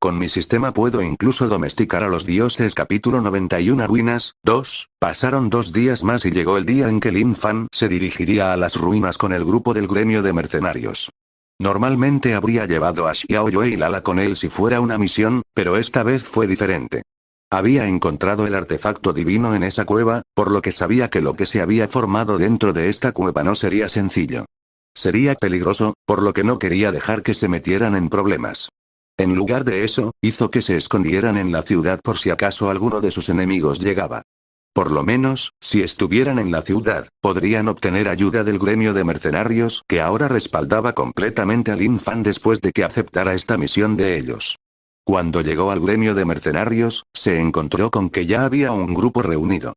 Con mi sistema puedo incluso domesticar a los dioses. Capítulo 91. Ruinas 2. Pasaron 2 días más y llegó el día en que Lin Fan se dirigiría a las ruinas con el grupo del gremio de mercenarios. Normalmente habría llevado a Xiao Yue y Lala con él si fuera una misión, pero esta vez fue diferente. Había encontrado el artefacto divino en esa cueva, por lo que sabía que lo que se había formado dentro de esta cueva no sería sencillo. Sería peligroso, por lo que no quería dejar que se metieran en problemas. En lugar de eso, hizo que se escondieran en la ciudad por si acaso alguno de sus enemigos llegaba. Por lo menos, si estuvieran en la ciudad, podrían obtener ayuda del gremio de mercenarios que ahora respaldaba completamente a Lin Fan después de que aceptara esta misión de ellos. Cuando llegó al gremio de mercenarios, se encontró con que ya había un grupo reunido.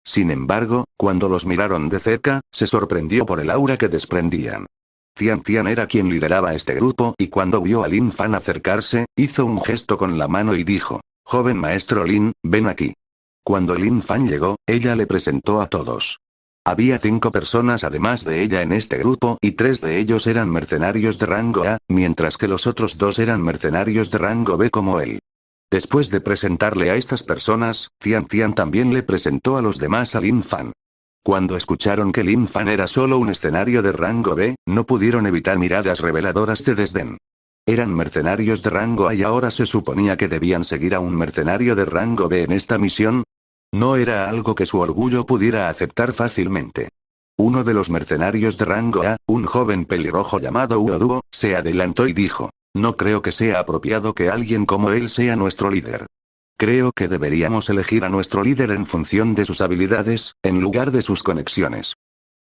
Sin embargo, cuando los miraron de cerca, se sorprendió por el aura que desprendían. Tian Tian era quien lideraba este grupo y cuando vio a Lin Fan acercarse, hizo un gesto con la mano y dijo: «Joven maestro Lin, ven aquí». Cuando Lin Fan llegó, ella le presentó a todos. Había 5 personas además de ella en este grupo y 3 de ellos eran mercenarios de rango A, mientras que los otros 2 eran mercenarios de rango B como él. Después de presentarle a estas personas, Tian Tian también le presentó a los demás a Lin Fan. Cuando escucharon que Lin Fan era solo un escenario de rango B, no pudieron evitar miradas reveladoras de desdén. Eran mercenarios de rango A y ahora se suponía que debían seguir a un mercenario de rango B en esta misión. No era algo que su orgullo pudiera aceptar fácilmente. Uno de los mercenarios de rango A, un joven pelirrojo llamado Huo Duo, se adelantó y dijo: «No creo que sea apropiado que alguien como él sea nuestro líder. Creo que deberíamos elegir a nuestro líder en función de sus habilidades, en lugar de sus conexiones».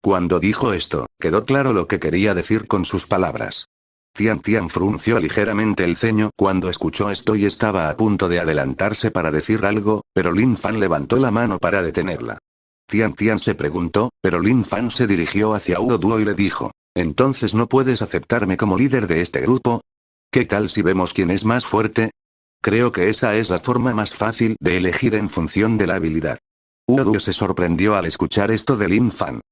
Cuando dijo esto, quedó claro lo que quería decir con sus palabras. Tian Tian frunció ligeramente el ceño cuando escuchó esto y estaba a punto de adelantarse para decir algo, pero Lin Fan levantó la mano para detenerla. Tian Tian se preguntó, pero Lin Fan se dirigió hacia Huo Duo y le dijo: «¿Entonces no puedes aceptarme como líder de este grupo? ¿Qué tal si vemos quién es más fuerte? Creo que esa es la forma más fácil de elegir en función de la habilidad». Huo Duo se sorprendió al escuchar esto de Lin Fan.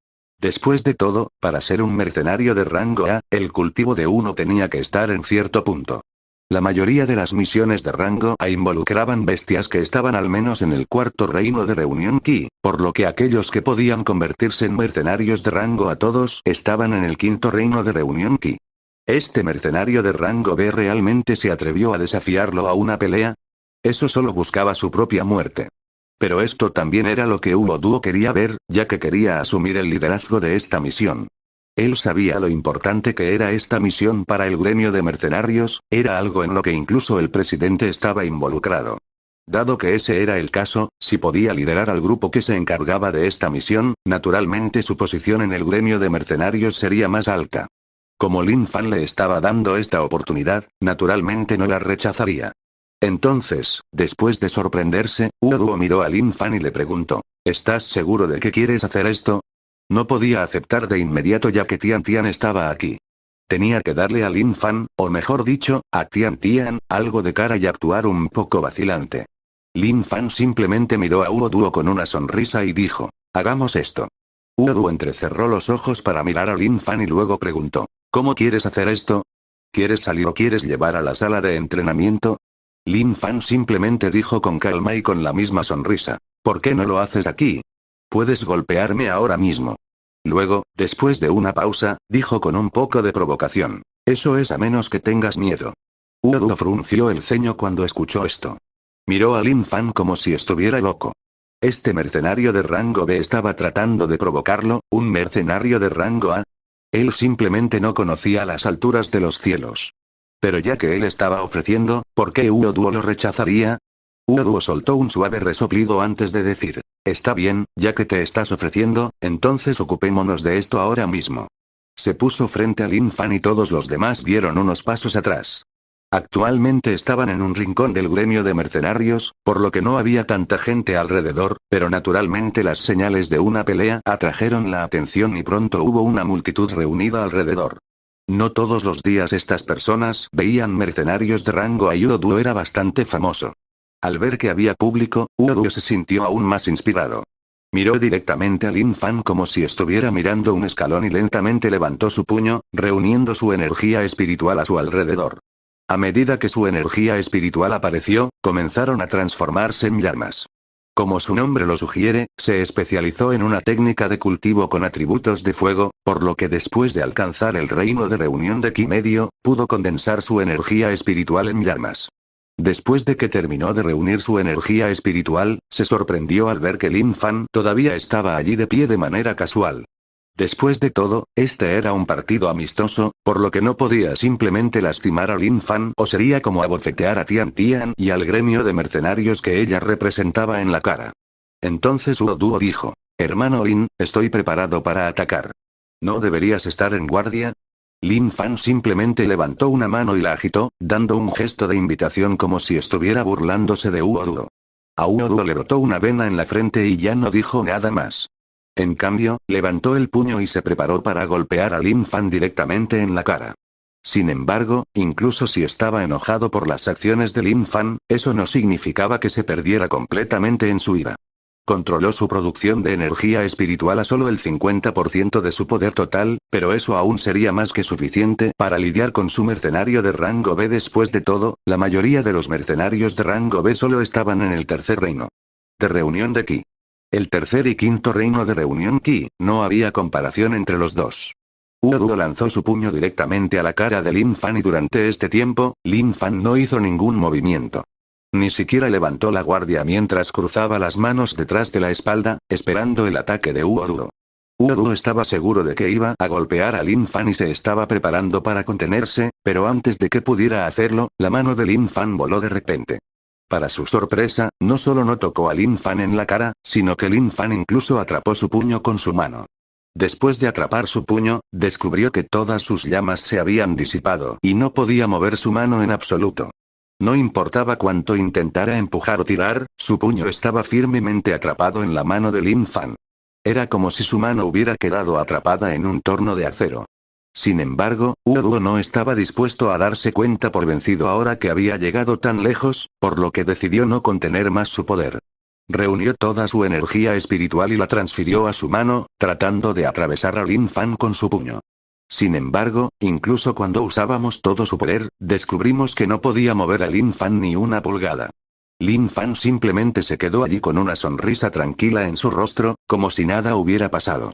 Después de todo, para ser un mercenario de rango A, el cultivo de uno tenía que estar en cierto punto. La mayoría de las misiones de rango A involucraban bestias que estaban al menos en el 4.º reino de reunión Qi, por lo que aquellos que podían convertirse en mercenarios de rango A todos estaban en el 5.º reino de reunión Qi. ¿Este mercenario de rango B realmente se atrevió a desafiarlo a una pelea? Eso solo buscaba su propia muerte. Pero esto también era lo que Huo Duo quería ver, ya que quería asumir el liderazgo de esta misión. Él sabía lo importante que era esta misión para el gremio de mercenarios, era algo en lo que incluso el presidente estaba involucrado. Dado que ese era el caso, si podía liderar al grupo que se encargaba de esta misión, naturalmente su posición en el gremio de mercenarios sería más alta. Como Lin Fan le estaba dando esta oportunidad, naturalmente no la rechazaría. Entonces, después de sorprenderse, Huo Duo miró a Lin Fan y le preguntó: «¿Estás seguro de que quieres hacer esto?». No podía aceptar de inmediato ya que Tian Tian estaba aquí. Tenía que darle a Lin Fan, o mejor dicho, a Tian Tian, algo de cara y actuar un poco vacilante. Lin Fan simplemente miró a Huo Duo con una sonrisa y dijo: «Hagamos esto». Huo Duo entrecerró los ojos para mirar a Lin Fan y luego preguntó: «¿Cómo quieres hacer esto? ¿Quieres salir o quieres llevar a la sala de entrenamiento?». Lin Fan simplemente dijo con calma y con la misma sonrisa: «¿Por qué no lo haces aquí? Puedes golpearme ahora mismo». Luego, después de una pausa, dijo con un poco de provocación: «Eso es a menos que tengas miedo». Huo Duo frunció el ceño cuando escuchó esto. Miró a Lin Fan como si estuviera loco. Este mercenario de rango B estaba tratando de provocarlo, un mercenario de rango A. Él simplemente no conocía las alturas de los cielos. Pero ya que él estaba ofreciendo, ¿por qué Huo Duo lo rechazaría? Huo Duo soltó un suave resoplido antes de decir: «Está bien, ya que te estás ofreciendo, entonces ocupémonos de esto ahora mismo». Se puso frente a Lin Fan y todos los demás dieron unos pasos atrás. Actualmente estaban en un rincón del gremio de mercenarios, por lo que no había tanta gente alrededor, pero naturalmente las señales de una pelea atrajeron la atención y pronto hubo una multitud reunida alrededor. No todos los días estas personas veían mercenarios de rango A y Huo Duo era bastante famoso. Al ver que había público, Huo Duo se sintió aún más inspirado. Miró directamente a Lin Fan como si estuviera mirando un escalón y lentamente levantó su puño, reuniendo su energía espiritual a su alrededor. A medida que su energía espiritual apareció, comenzaron a transformarse en llamas. Como su nombre lo sugiere, se especializó en una técnica de cultivo con atributos de fuego, por lo que después de alcanzar el reino de reunión de Ki medio, pudo condensar su energía espiritual en llamas. Después de que terminó de reunir su energía espiritual, se sorprendió al ver que Lin Fan todavía estaba allí de pie de manera casual. Después de todo, este era un partido amistoso, por lo que no podía simplemente lastimar a Lin Fan o sería como abofetear a Tian Tian y al gremio de mercenarios que ella representaba en la cara. Entonces Huo Duo dijo: hermano Lin, estoy preparado para atacar. ¿No deberías estar en guardia? Lin Fan simplemente levantó una mano y la agitó, dando un gesto de invitación como si estuviera burlándose de Huo Duo. A Huo Duo le brotó una vena en la frente y ya no dijo nada más. En cambio, levantó el puño y se preparó para golpear a Lin Fan directamente en la cara. Sin embargo, incluso si estaba enojado por las acciones de Lin Fan, eso no significaba que se perdiera completamente en su ira. Controló su producción de energía espiritual a solo el 50% de su poder total, pero eso aún sería más que suficiente para lidiar con su mercenario de rango B. Después de todo, la mayoría de los mercenarios de rango B solo estaban en el tercer reino de reunión de Ki. El tercer y quinto reino de reunión Ki, no había comparación entre los dos. Huo Duo lanzó su puño directamente a la cara de Lin Fan y durante este tiempo, Lin Fan no hizo ningún movimiento. Ni siquiera levantó la guardia mientras cruzaba las manos detrás de la espalda, esperando el ataque de Huo Duo. Huo Duo estaba seguro de que iba a golpear a Lin Fan y se estaba preparando para contenerse, pero antes de que pudiera hacerlo, la mano de Lin Fan voló de repente. Para su sorpresa, no solo no tocó a Lin Fan en la cara, sino que Lin Fan incluso atrapó su puño con su mano. Después de atrapar su puño, descubrió que todas sus llamas se habían disipado y no podía mover su mano en absoluto. No importaba cuánto intentara empujar o tirar, su puño estaba firmemente atrapado en la mano de Lin Fan. Era como si su mano hubiera quedado atrapada en un torno de acero. Sin embargo, Huo Duo no estaba dispuesto a darse cuenta por vencido ahora que había llegado tan lejos, por lo que decidió no contener más su poder. Reunió toda su energía espiritual y la transfirió a su mano, tratando de atravesar a Lin Fan con su puño. Sin embargo, incluso cuando usábamos todo su poder, descubrimos que no podía mover a Lin Fan ni una pulgada. Lin Fan simplemente se quedó allí con una sonrisa tranquila en su rostro, como si nada hubiera pasado.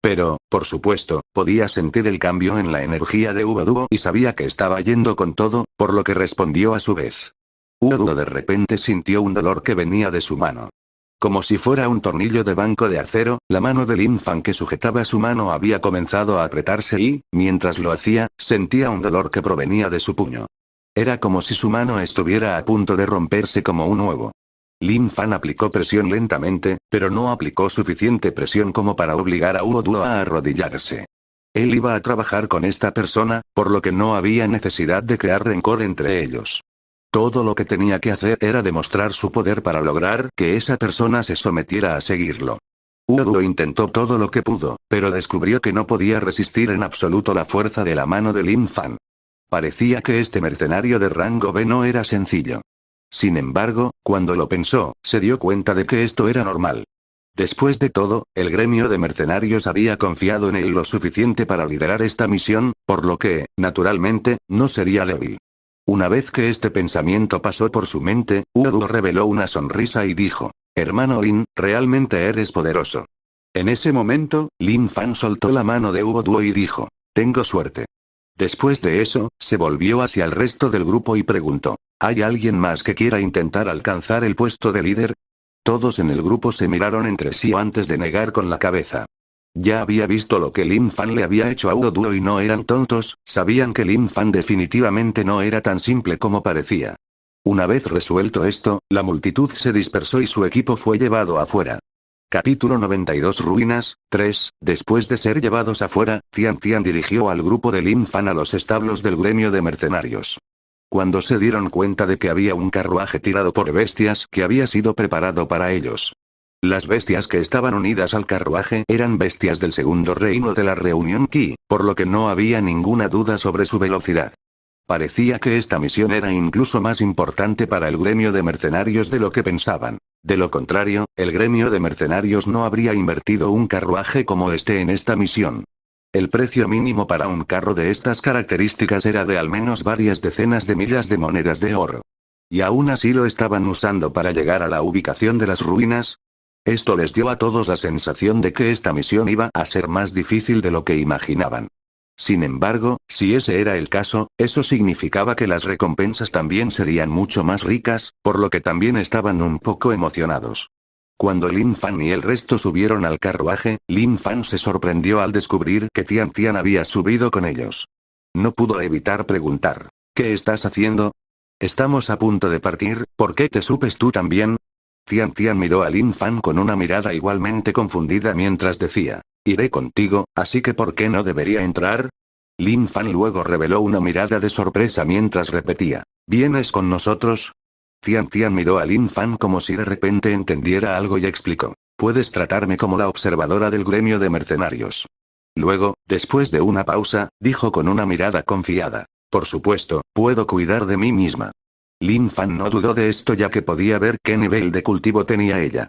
Pero, por supuesto, podía sentir el cambio en la energía de Huo Duo y sabía que estaba yendo con todo, por lo que respondió a su vez. Huo Duo de repente sintió un dolor que venía de su mano. Como si fuera un tornillo de banco de acero, la mano de Lin Fan que sujetaba su mano había comenzado a apretarse y, mientras lo hacía, sentía un dolor que provenía de su puño. Era como si su mano estuviera a punto de romperse como un huevo. Lin Fan aplicó presión lentamente, pero no aplicó suficiente presión como para obligar a Huo Duo a arrodillarse. Él iba a trabajar con esta persona, por lo que no había necesidad de crear rencor entre ellos. Todo lo que tenía que hacer era demostrar su poder para lograr que esa persona se sometiera a seguirlo. Huo Duo intentó todo lo que pudo, pero descubrió que no podía resistir en absoluto la fuerza de la mano de Lin Fan. Parecía que este mercenario de rango B no era sencillo. Sin embargo, cuando lo pensó, se dio cuenta de que esto era normal. Después de todo, el gremio de mercenarios había confiado en él lo suficiente para liderar esta misión, por lo que, naturalmente, no sería débil. Una vez que este pensamiento pasó por su mente, Huo Duo reveló una sonrisa y dijo: hermano Lin, realmente eres poderoso. En ese momento, Lin Fan soltó la mano de Huo Duo y dijo: tengo suerte. Después de eso, se volvió hacia el resto del grupo y preguntó: ¿hay alguien más que quiera intentar alcanzar el puesto de líder? Todos en el grupo se miraron entre sí antes de negar con la cabeza. Ya había visto lo que Lin Fan le había hecho a Huo Duo y no eran tontos, sabían que Lin Fan definitivamente no era tan simple como parecía. Una vez resuelto esto, la multitud se dispersó y su equipo fue llevado afuera. Capítulo 92 Ruinas, 3. Después de ser llevados afuera, Tian Tian dirigió al grupo de Lin Fan a los establos del gremio de mercenarios. Cuando se dieron cuenta de que había un carruaje tirado por bestias que había sido preparado para ellos. Las bestias que estaban unidas al carruaje eran bestias del segundo reino de la reunión Ki, por lo que no había ninguna duda sobre su velocidad. Parecía que esta misión era incluso más importante para el gremio de mercenarios de lo que pensaban. De lo contrario, el gremio de mercenarios no habría invertido un carruaje como este en esta misión. El precio mínimo para un carro de estas características era de al menos varias decenas de millas de monedas de oro. Y aún así lo estaban usando para llegar a la ubicación de las ruinas. Esto les dio a todos la sensación de que esta misión iba a ser más difícil de lo que imaginaban. Sin embargo, si ese era el caso, eso significaba que las recompensas también serían mucho más ricas, por lo que también estaban un poco emocionados. Cuando Lin Fan y el resto subieron al carruaje, Lin Fan se sorprendió al descubrir que Tian Tian había subido con ellos. No pudo evitar preguntar: ¿qué estás haciendo? Estamos a punto de partir, ¿por qué te subes tú también? Tian Tian miró a Lin Fan con una mirada igualmente confundida mientras decía: iré contigo, así que ¿por qué no debería entrar? Lin Fan luego reveló una mirada de sorpresa mientras repetía: ¿vienes con nosotros? Tian Tian miró a Lin Fan como si de repente entendiera algo y explicó: puedes tratarme como la observadora del gremio de mercenarios. Luego, después de una pausa, dijo con una mirada confiada: por supuesto, puedo cuidar de mí misma. Lin Fan no dudó de esto ya que podía ver qué nivel de cultivo tenía ella.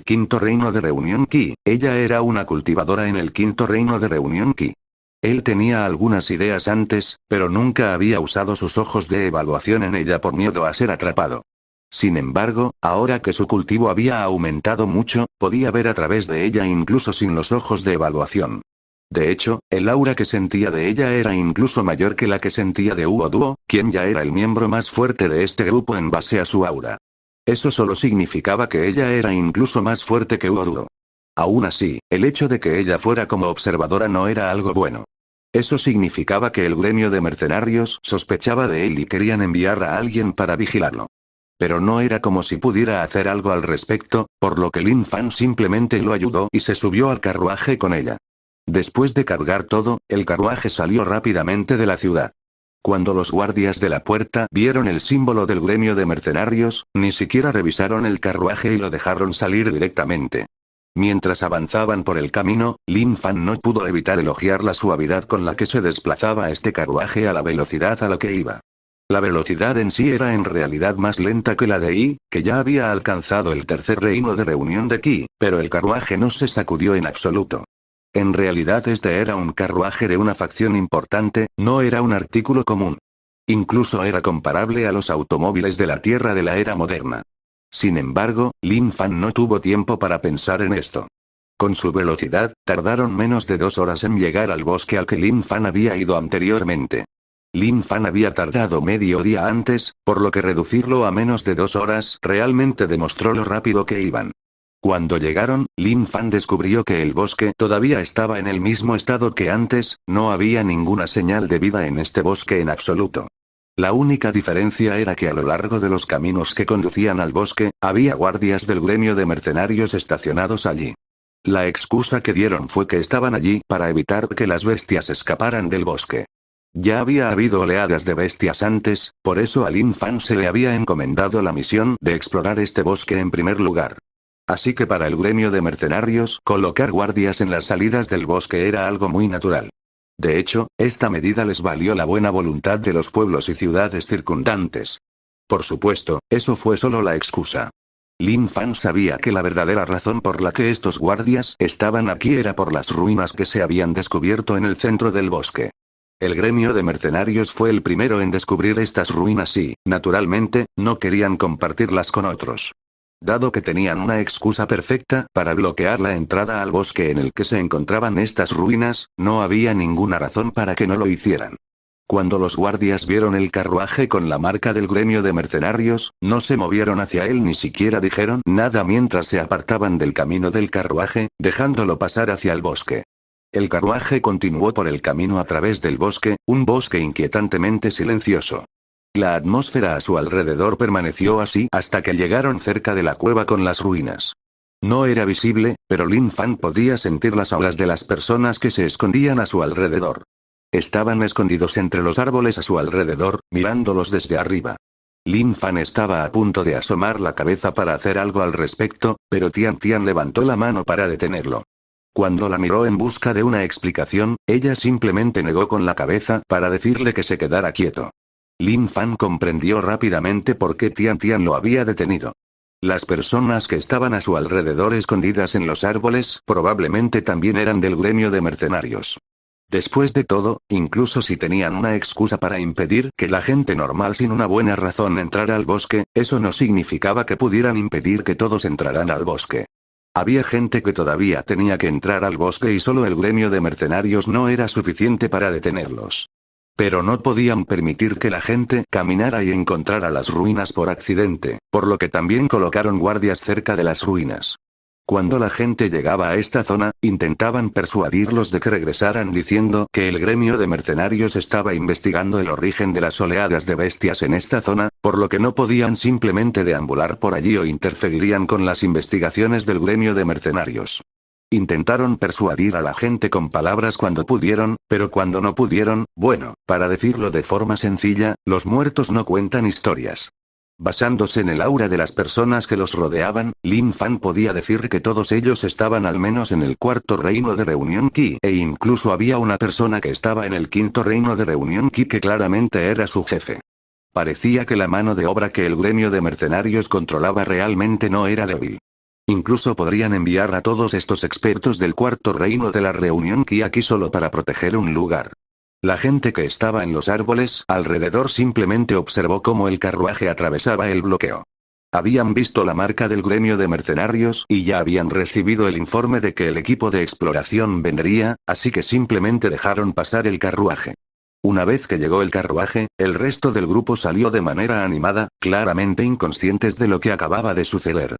Quinto reino de reunión Qi, ella era una cultivadora en el quinto reino de reunión Qi. Él tenía algunas ideas antes, pero nunca había usado sus ojos de evaluación en ella por miedo a ser atrapado. Sin embargo, ahora que su cultivo había aumentado mucho, podía ver a través de ella incluso sin los ojos de evaluación. De hecho, el aura que sentía de ella era incluso mayor que la que sentía de Huo Duo, quien ya era el miembro más fuerte de este grupo en base a su aura. Eso solo significaba que ella era incluso más fuerte que Huo Duo. Aún así, el hecho de que ella fuera como observadora no era algo bueno. Eso significaba que el gremio de mercenarios sospechaba de él y querían enviar a alguien para vigilarlo. Pero no era como si pudiera hacer algo al respecto, por lo que Lin Fan simplemente lo ayudó y se subió al carruaje con ella. Después de cargar todo, el carruaje salió rápidamente de la ciudad. Cuando los guardias de la puerta vieron el símbolo del gremio de mercenarios, ni siquiera revisaron el carruaje y lo dejaron salir directamente. Mientras avanzaban por el camino, Lin Fan no pudo evitar elogiar la suavidad con la que se desplazaba este carruaje a la velocidad a la que iba. La velocidad en sí era en realidad más lenta que la de Yi, que ya había alcanzado el tercer reino de reunión de Qi, pero el carruaje no se sacudió en absoluto. En realidad este era un carruaje de una facción importante, no era un artículo común. Incluso era comparable a los automóviles de la Tierra de la era moderna. Sin embargo, Lin Fan no tuvo tiempo para pensar en esto. Con su velocidad, tardaron menos de 2 horas en llegar al bosque al que Lin Fan había ido anteriormente. Lin Fan había tardado medio día antes, por lo que reducirlo a menos de 2 horas realmente demostró lo rápido que iban. Cuando llegaron, Lin Fan descubrió que el bosque todavía estaba en el mismo estado que antes, no había ninguna señal de vida en este bosque en absoluto. La única diferencia era que a lo largo de los caminos que conducían al bosque, había guardias del gremio de mercenarios estacionados allí. La excusa que dieron fue que estaban allí para evitar que las bestias escaparan del bosque. Ya había habido oleadas de bestias antes, por eso a Lin Fan se le había encomendado la misión de explorar este bosque en primer lugar. Así que para el gremio de mercenarios, colocar guardias en las salidas del bosque era algo muy natural. De hecho, esta medida les valió la buena voluntad de los pueblos y ciudades circundantes. Por supuesto, eso fue solo la excusa. Lin Fan sabía que la verdadera razón por la que estos guardias estaban aquí era por las ruinas que se habían descubierto en el centro del bosque. El gremio de mercenarios fue el primero en descubrir estas ruinas y, naturalmente, no querían compartirlas con otros. Dado que tenían una excusa perfecta para bloquear la entrada al bosque en el que se encontraban estas ruinas, no había ninguna razón para que no lo hicieran. Cuando los guardias vieron el carruaje con la marca del gremio de mercenarios, no se movieron hacia él ni siquiera dijeron nada mientras se apartaban del camino del carruaje, dejándolo pasar hacia el bosque. El carruaje continuó por el camino a través del bosque, un bosque inquietantemente silencioso. La atmósfera a su alrededor permaneció así hasta que llegaron cerca de la cueva con las ruinas. No era visible, pero Lin Fan podía sentir las auras de las personas que se escondían a su alrededor. Estaban escondidos entre los árboles a su alrededor, mirándolos desde arriba. Lin Fan estaba a punto de asomar la cabeza para hacer algo al respecto, pero Tian Tian levantó la mano para detenerlo. Cuando la miró en busca de una explicación, ella simplemente negó con la cabeza para decirle que se quedara quieto. Lin Fan comprendió rápidamente por qué Tian Tian lo había detenido. Las personas que estaban a su alrededor escondidas en los árboles probablemente también eran del gremio de mercenarios. Después de todo, incluso si tenían una excusa para impedir que la gente normal sin una buena razón entrara al bosque, eso no significaba que pudieran impedir que todos entraran al bosque. Había gente que todavía tenía que entrar al bosque y solo el gremio de mercenarios no era suficiente para detenerlos. Pero no podían permitir que la gente caminara y encontrara las ruinas por accidente, por lo que también colocaron guardias cerca de las ruinas. Cuando la gente llegaba a esta zona, intentaban persuadirlos de que regresaran diciendo que el gremio de mercenarios estaba investigando el origen de las oleadas de bestias en esta zona, por lo que no podían simplemente deambular por allí o interferirían con las investigaciones del gremio de mercenarios. Intentaron persuadir a la gente con palabras cuando pudieron, pero cuando no pudieron, bueno, para decirlo de forma sencilla, los muertos no cuentan historias. Basándose en el aura de las personas que los rodeaban, Lin Fan podía decir que todos ellos estaban al menos en el cuarto reino de Reunión Ki, e incluso había una persona que estaba en el quinto reino de Reunión Ki que claramente era su jefe. Parecía que la mano de obra que el gremio de mercenarios controlaba realmente no era débil. Incluso podrían enviar a todos estos expertos del cuarto reino de la Reunión Ki aquí solo para proteger un lugar. La gente que estaba en los árboles alrededor simplemente observó cómo el carruaje atravesaba el bloqueo. Habían visto la marca del gremio de mercenarios y ya habían recibido el informe de que el equipo de exploración vendría, así que simplemente dejaron pasar el carruaje. Una vez que llegó el carruaje, el resto del grupo salió de manera animada, claramente inconscientes de lo que acababa de suceder.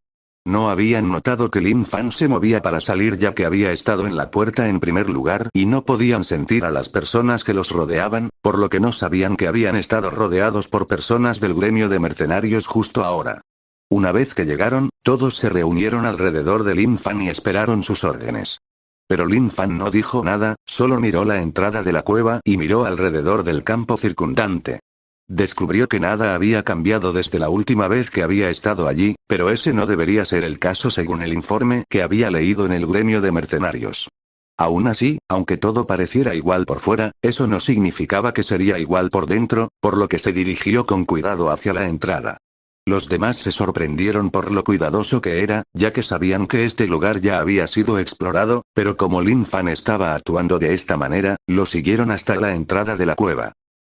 No habían notado que Lin Fan se movía para salir ya que había estado en la puerta en primer lugar y no podían sentir a las personas que los rodeaban, por lo que no sabían que habían estado rodeados por personas del gremio de mercenarios justo ahora. Una vez que llegaron, todos se reunieron alrededor de Lin Fan y esperaron sus órdenes. Pero Lin Fan no dijo nada, solo miró la entrada de la cueva y miró alrededor del campo circundante. Descubrió que nada había cambiado desde la última vez que había estado allí, pero ese no debería ser el caso según el informe que había leído en el gremio de mercenarios. Aún así, aunque todo pareciera igual por fuera, eso no significaba que sería igual por dentro, por lo que se dirigió con cuidado hacia la entrada. Los demás se sorprendieron por lo cuidadoso que era, ya que sabían que este lugar ya había sido explorado, pero como Lin Fan estaba actuando de esta manera, lo siguieron hasta la entrada de la cueva.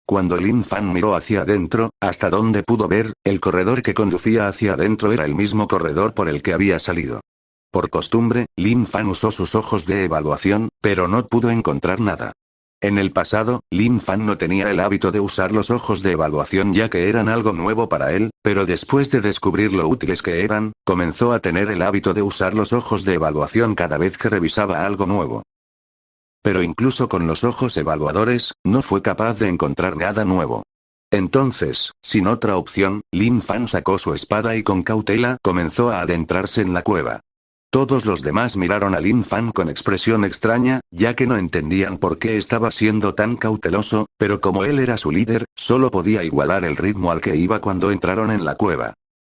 Cuando Lin Fan miró hacia adentro, hasta donde pudo ver, el corredor que conducía hacia adentro era el mismo corredor por el que había salido. Por costumbre, Lin Fan usó sus ojos de evaluación, pero no pudo encontrar nada. En el pasado, Lin Fan no tenía el hábito de usar los ojos de evaluación ya que eran algo nuevo para él, pero después de descubrir lo útiles que eran, comenzó a tener el hábito de usar los ojos de evaluación cada vez que revisaba algo nuevo. Pero incluso con los ojos evaluadores, no fue capaz de encontrar nada nuevo. Entonces, sin otra opción, Lin Fan sacó su espada y con cautela comenzó a adentrarse en la cueva. Todos los demás miraron a Lin Fan con expresión extraña, ya que no entendían por qué estaba siendo tan cauteloso, pero como él era su líder, solo podía igualar el ritmo al que iba cuando entraron en la cueva.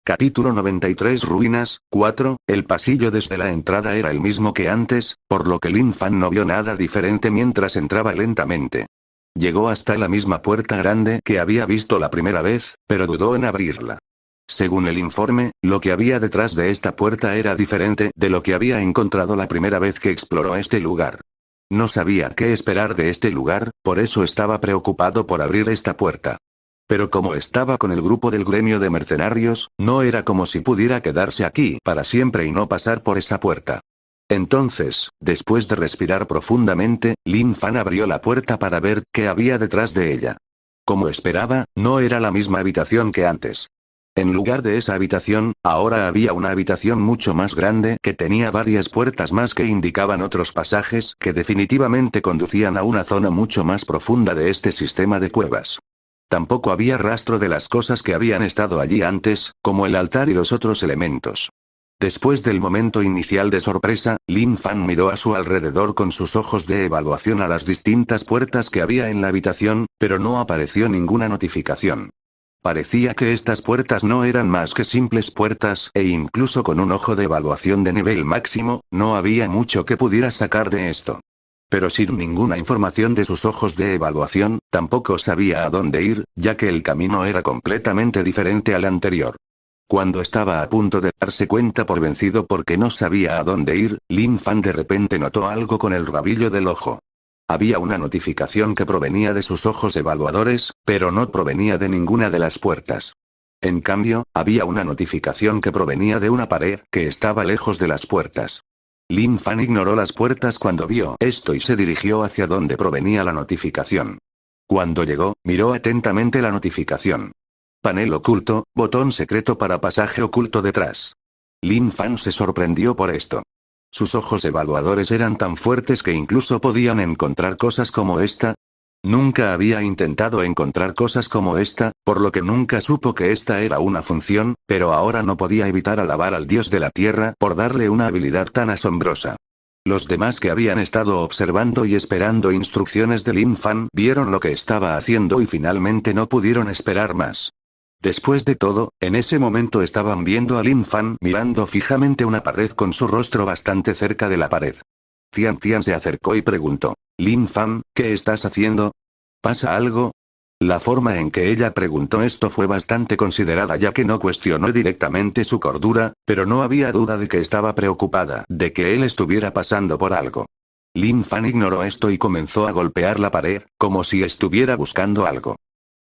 Capítulo 93 Ruinas, 4, el pasillo desde la entrada era el mismo que antes, por lo que Lin Fan no vio nada diferente mientras entraba lentamente. Llegó hasta la misma puerta grande que había visto la primera vez, pero dudó en abrirla. Según el informe, lo que había detrás de esta puerta era diferente de lo que había encontrado la primera vez que exploró este lugar. No sabía qué esperar de este lugar, por eso estaba preocupado por abrir esta puerta. Pero como estaba con el grupo del gremio de mercenarios, no era como si pudiera quedarse aquí para siempre y no pasar por esa puerta. Entonces, después de respirar profundamente, Lin Fan abrió la puerta para ver qué había detrás de ella. Como esperaba, no era la misma habitación que antes. En lugar de esa habitación, ahora había una habitación mucho más grande que tenía varias puertas más que indicaban otros pasajes que definitivamente conducían a una zona mucho más profunda de este sistema de cuevas. Tampoco había rastro de las cosas que habían estado allí antes, como el altar y los otros elementos. Después del momento inicial de sorpresa, Lin Fan miró a su alrededor con sus ojos de evaluación a las distintas puertas que había en la habitación, pero no apareció ninguna notificación. Parecía que estas puertas no eran más que simples puertas, e incluso con un ojo de evaluación de nivel máximo, no había mucho que pudiera sacar de esto. Pero sin ninguna información de sus ojos de evaluación, tampoco sabía a dónde ir, ya que el camino era completamente diferente al anterior. Cuando estaba a punto de darse cuenta por vencido porque no sabía a dónde ir, Lin Fan de repente notó algo con el rabillo del ojo. Había una notificación que provenía de sus ojos evaluadores, pero no provenía de ninguna de las puertas. En cambio, había una notificación que provenía de una pared que estaba lejos de las puertas. Lin Fan ignoró las puertas cuando vio esto y se dirigió hacia donde provenía la notificación. Cuando llegó, miró atentamente la notificación. Panel oculto, botón secreto para pasaje oculto detrás. Lin Fan se sorprendió por esto. Sus ojos evaluadores eran tan fuertes que incluso podían encontrar cosas como esta. Nunca había intentado encontrar cosas como esta, por lo que nunca supo que esta era una función, pero ahora no podía evitar alabar al dios de la tierra por darle una habilidad tan asombrosa. Los demás que habían estado observando y esperando instrucciones de Lin Fan vieron lo que estaba haciendo y finalmente no pudieron esperar más. Después de todo, en ese momento estaban viendo a Lin Fan mirando fijamente una pared con su rostro bastante cerca de la pared. Tian Tian se acercó y preguntó: Lin Fan, ¿qué estás haciendo? ¿Pasa algo? La forma en que ella preguntó esto fue bastante considerada ya que no cuestionó directamente su cordura, pero no había duda de que estaba preocupada de que él estuviera pasando por algo. Lin Fan ignoró esto y comenzó a golpear la pared, como si estuviera buscando algo.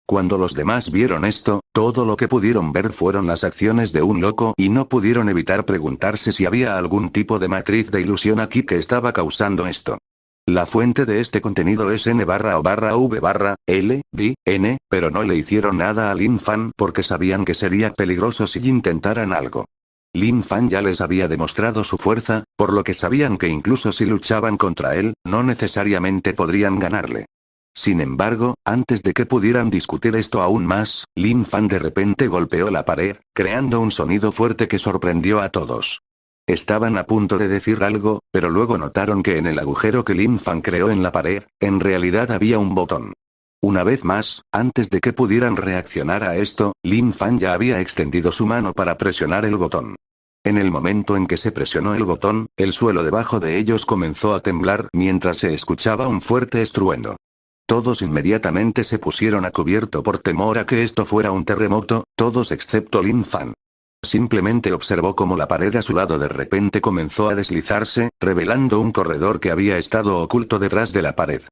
Cuando los demás vieron esto, todo lo que pudieron ver fueron las acciones de un loco y no pudieron evitar preguntarse si había algún tipo de matriz de ilusión aquí que estaba causando esto. La fuente de este contenido es N/O/V/L/V/N, pero no le hicieron nada a Lin Fan porque sabían que sería peligroso si intentaran algo. Lin Fan ya les había demostrado su fuerza, por lo que sabían que incluso si luchaban contra él, no necesariamente podrían ganarle. Sin embargo, antes de que pudieran discutir esto aún más, Lin Fan de repente golpeó la pared, creando un sonido fuerte que sorprendió a todos. Estaban a punto de decir algo, pero luego notaron que en el agujero que Lin Fan creó en la pared, en realidad había un botón. Una vez más, antes de que pudieran reaccionar a esto, Lin Fan ya había extendido su mano para presionar el botón. En el momento en que se presionó el botón, el suelo debajo de ellos comenzó a temblar mientras se escuchaba un fuerte estruendo. Todos inmediatamente se pusieron a cubierto por temor a que esto fuera un terremoto, todos excepto Lin Fan. Simplemente observó cómo la pared a su lado de repente comenzó a deslizarse, revelando un corredor que había estado oculto detrás de la pared.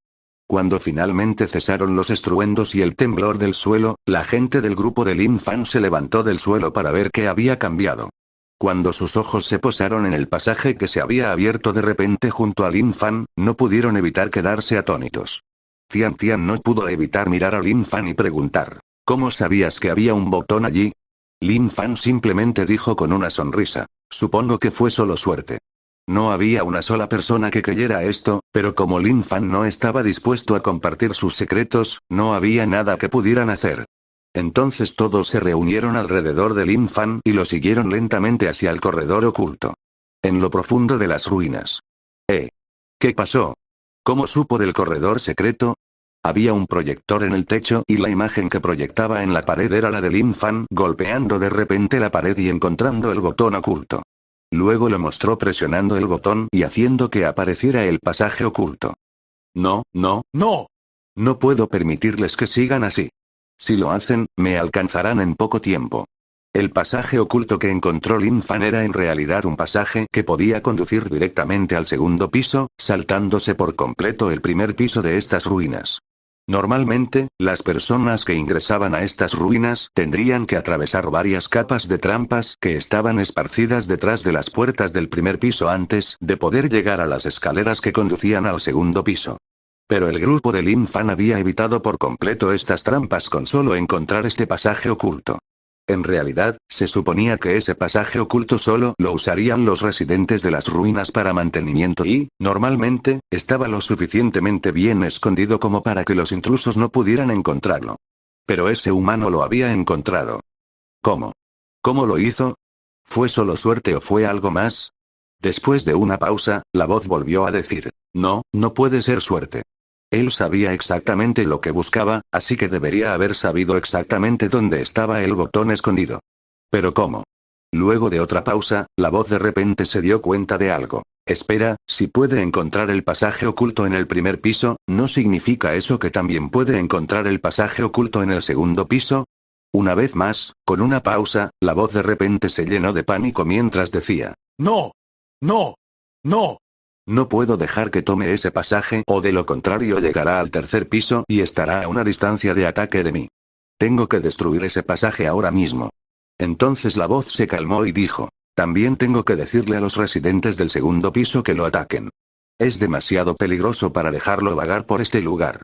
Cuando finalmente cesaron los estruendos y el temblor del suelo, la gente del grupo de Lin Fan se levantó del suelo para ver qué había cambiado. Cuando sus ojos se posaron en el pasaje que se había abierto de repente junto a Lin Fan, no pudieron evitar quedarse atónitos. Tian Tian no pudo evitar mirar a Lin Fan y preguntar: ¿cómo sabías que había un botón allí? Lin Fan simplemente dijo con una sonrisa: supongo que fue solo suerte. No había una sola persona que creyera esto, pero como Lin Fan no estaba dispuesto a compartir sus secretos, no había nada que pudieran hacer. Entonces todos se reunieron alrededor de Lin Fan y lo siguieron lentamente hacia el corredor oculto. En lo profundo de las ruinas. ¿Qué pasó? ¿Cómo supo del corredor secreto? Había un proyector en el techo y la imagen que proyectaba en la pared era la de Lin Fan golpeando de repente la pared y encontrando el botón oculto. Luego lo mostró presionando el botón y haciendo que apareciera el pasaje oculto. No, no, no. No puedo permitirles que sigan así. Si lo hacen, me alcanzarán en poco tiempo. El pasaje oculto que encontró Lin Fan era en realidad un pasaje que podía conducir directamente al segundo piso, saltándose por completo el primer piso de estas ruinas. Normalmente, las personas que ingresaban a estas ruinas tendrían que atravesar varias capas de trampas que estaban esparcidas detrás de las puertas del primer piso antes de poder llegar a las escaleras que conducían al segundo piso. Pero el grupo de Lin Fan había evitado por completo estas trampas con solo encontrar este pasaje oculto. En realidad, se suponía que ese pasaje oculto solo lo usarían los residentes de las ruinas para mantenimiento y, normalmente, estaba lo suficientemente bien escondido como para que los intrusos no pudieran encontrarlo. Pero ese humano lo había encontrado. ¿Cómo? ¿Cómo lo hizo? ¿Fue solo suerte o fue algo más? Después de una pausa, la voz volvió a decir: no, no puede ser suerte. Él sabía exactamente lo que buscaba, así que debería haber sabido exactamente dónde estaba el botón escondido. ¿Pero cómo? Luego de otra pausa, la voz de repente se dio cuenta de algo. Espera, si puede encontrar el pasaje oculto en el primer piso, ¿no significa eso que también puede encontrar el pasaje oculto en el segundo piso? Una vez más, con una pausa, la voz de repente se llenó de pánico mientras decía: no, no, no. No puedo dejar que tome ese pasaje o de lo contrario llegará al tercer piso y estará a una distancia de ataque de mí. Tengo que destruir ese pasaje ahora mismo. Entonces la voz se calmó y dijo, también tengo que decirle a los residentes del segundo piso que lo ataquen. Es demasiado peligroso para dejarlo vagar por este lugar.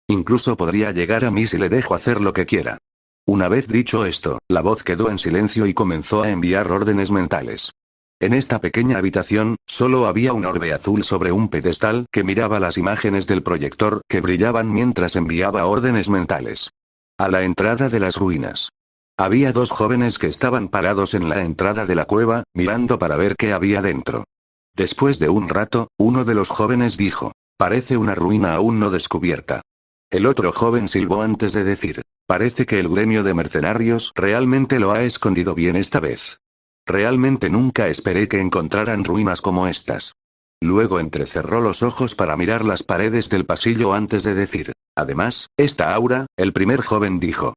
Incluso podría llegar a mí si le dejo hacer lo que quiera. Una vez dicho esto, la voz quedó en silencio y comenzó a enviar órdenes mentales. En esta pequeña habitación, solo había un orbe azul sobre un pedestal que miraba las imágenes del proyector que brillaban mientras enviaba órdenes mentales. A la entrada de las ruinas. Había dos jóvenes que estaban parados en la entrada de la cueva, mirando para ver qué había dentro. Después de un rato, uno de los jóvenes dijo, parece una ruina aún no descubierta. El otro joven silbó antes de decir, parece que el gremio de mercenarios realmente lo ha escondido bien esta vez. Realmente nunca esperé que encontraran ruinas como estas. Luego entrecerró los ojos para mirar las paredes del pasillo antes de decir, además, esta aura, el primer joven dijo,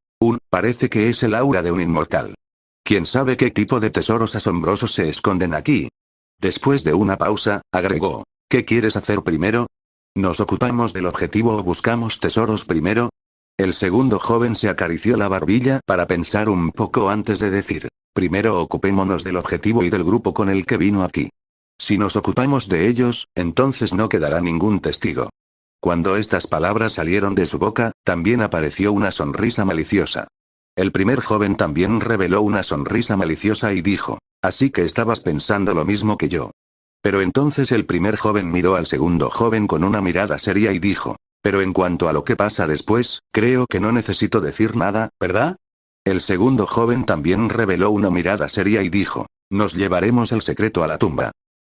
parece que es el aura de un inmortal. ¿Quién sabe qué tipo de tesoros asombrosos se esconden aquí? Después de una pausa, agregó, ¿qué quieres hacer primero? ¿Nos ocupamos del objetivo o buscamos tesoros primero? El segundo joven se acarició la barbilla para pensar un poco antes de decir, primero ocupémonos del objetivo y del grupo con el que vino aquí. Si nos ocupamos de ellos, entonces no quedará ningún testigo. Cuando estas palabras salieron de su boca, también apareció una sonrisa maliciosa. El primer joven también reveló una sonrisa maliciosa y dijo, así que estabas pensando lo mismo que yo. Pero entonces el primer joven miró al segundo joven con una mirada seria y dijo, pero en cuanto a lo que pasa después, creo que no necesito decir nada, ¿verdad? El segundo joven también reveló una mirada seria y dijo, nos llevaremos el secreto a la tumba.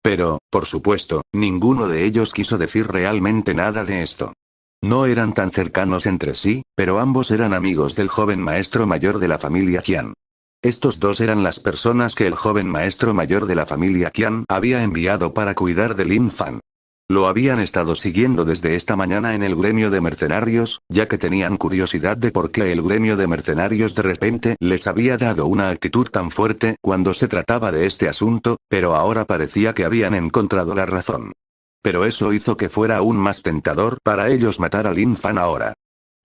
Pero, por supuesto, ninguno de ellos quiso decir realmente nada de esto. No eran tan cercanos entre sí, pero ambos eran amigos del joven maestro mayor de la familia Qian. Estos dos eran las personas que el joven maestro mayor de la familia Qian había enviado para cuidar de Lin Fan. Lo habían estado siguiendo desde esta mañana en el gremio de mercenarios, ya que tenían curiosidad de por qué el gremio de mercenarios de repente les había dado una actitud tan fuerte cuando se trataba de este asunto, pero ahora parecía que habían encontrado la razón. Pero eso hizo que fuera aún más tentador para ellos matar a Lin Fan ahora.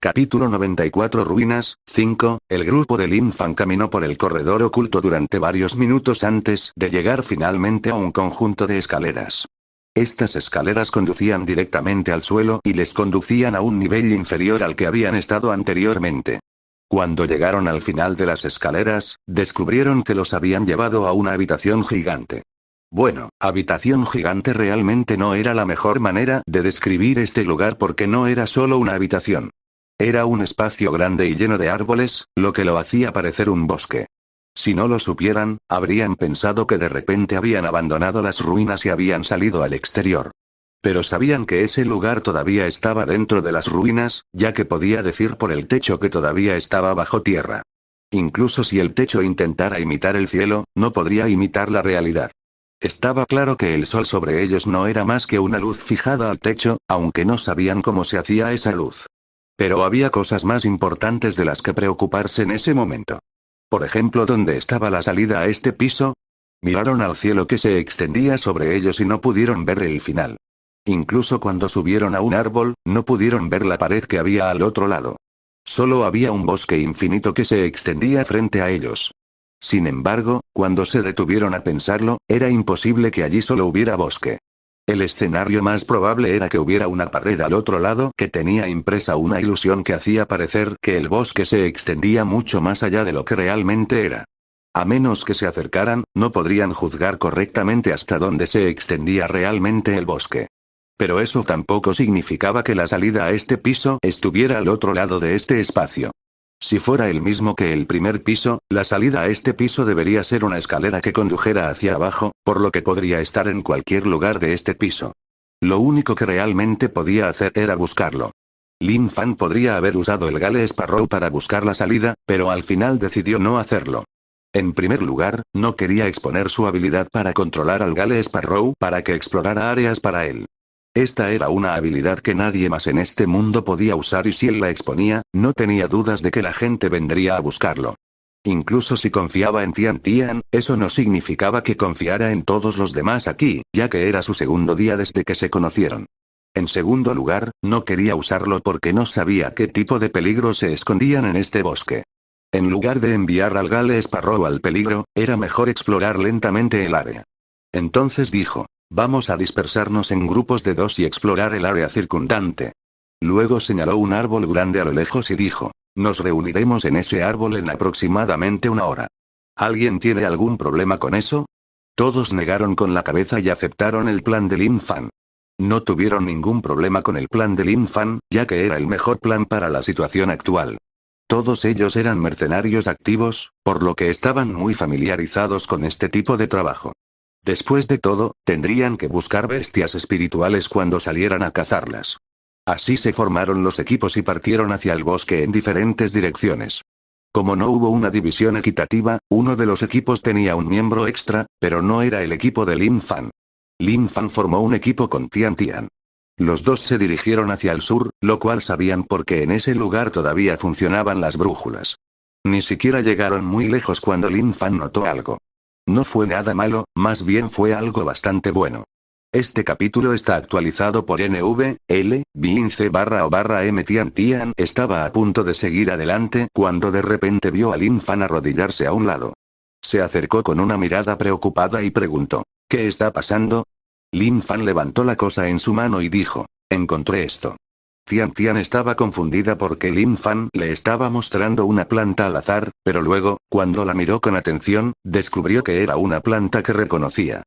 Capítulo 94 Ruinas, 5, el grupo de Lin Fan caminó por el corredor oculto durante varios minutos antes de llegar finalmente a un conjunto de escaleras. Estas escaleras conducían directamente al suelo y les conducían a un nivel inferior al que habían estado anteriormente. Cuando llegaron al final de las escaleras, descubrieron que los habían llevado a una habitación gigante. Bueno, habitación gigante realmente no era la mejor manera de describir este lugar porque no era solo una habitación. Era un espacio grande y lleno de árboles, lo que lo hacía parecer un bosque. Si no lo supieran, habrían pensado que de repente habían abandonado las ruinas y habían salido al exterior. Pero sabían que ese lugar todavía estaba dentro de las ruinas, ya que podía decir por el techo que todavía estaba bajo tierra. Incluso si el techo intentara imitar el cielo, no podría imitar la realidad. Estaba claro que el sol sobre ellos no era más que una luz fijada al techo, aunque no sabían cómo se hacía esa luz. Pero había cosas más importantes de las que preocuparse en ese momento. Por ejemplo, ¿dónde estaba la salida a este piso? Miraron al cielo que se extendía sobre ellos y no pudieron ver el final. Incluso cuando subieron a un árbol, no pudieron ver la pared que había al otro lado. Solo había un bosque infinito que se extendía frente a ellos. Sin embargo, cuando se detuvieron a pensarlo, era imposible que allí solo hubiera bosque. El escenario más probable era que hubiera una pared al otro lado que tenía impresa una ilusión que hacía parecer que el bosque se extendía mucho más allá de lo que realmente era. A menos que se acercaran, no podrían juzgar correctamente hasta dónde se extendía realmente el bosque. Pero eso tampoco significaba que la salida a este piso estuviera al otro lado de este espacio. Si fuera el mismo que el primer piso, la salida a este piso debería ser una escalera que condujera hacia abajo, por lo que podría estar en cualquier lugar de este piso. Lo único que realmente podía hacer era buscarlo. Lin Fan podría haber usado el Gale Sparrow para buscar la salida, pero al final decidió no hacerlo. En primer lugar, no quería exponer su habilidad para controlar al Gale Sparrow para que explorara áreas para él. Esta era una habilidad que nadie más en este mundo podía usar y si él la exponía, no tenía dudas de que la gente vendría a buscarlo. Incluso si confiaba en Tian Tian, eso no significaba que confiara en todos los demás aquí, ya que era su segundo día desde que se conocieron. En segundo lugar, no quería usarlo porque no sabía qué tipo de peligros se escondían en este bosque. En lugar de enviar al Gale Sparrow al peligro, era mejor explorar lentamente el área. Entonces dijo, vamos a dispersarnos en grupos de 2 y explorar el área circundante. Luego señaló un árbol grande a lo lejos y dijo, nos reuniremos en ese árbol en aproximadamente 1 hora. ¿Alguien tiene algún problema con eso? Todos negaron con la cabeza y aceptaron el plan de Lin Fan. No tuvieron ningún problema con el plan de Lin Fan, ya que era el mejor plan para la situación actual. Todos ellos eran mercenarios activos, por lo que estaban muy familiarizados con este tipo de trabajo. Después de todo, tendrían que buscar bestias espirituales cuando salieran a cazarlas. Así se formaron los equipos y partieron hacia el bosque en diferentes direcciones. Como no hubo una división equitativa, uno de los equipos tenía un miembro extra, pero no era el equipo de Lin Fan. Lin Fan formó un equipo con Tian Tian. Los dos se dirigieron hacia el sur, lo cual sabían porque en ese lugar todavía funcionaban las brújulas. Ni siquiera llegaron muy lejos cuando Lin Fan notó algo. No fue nada malo, más bien fue algo bastante bueno. Este capítulo está actualizado por NVL/BINC/O/M. Tian Tian estaba a punto de seguir adelante cuando de repente vio a Lin Fan arrodillarse a un lado. Se acercó con una mirada preocupada y preguntó, ¿qué está pasando? Lin Fan levantó la cosa en su mano y dijo, encontré esto. Tian Tian estaba confundida porque Lin Fan le estaba mostrando una planta al azar, pero luego, cuando la miró con atención, descubrió que era una planta que reconocía.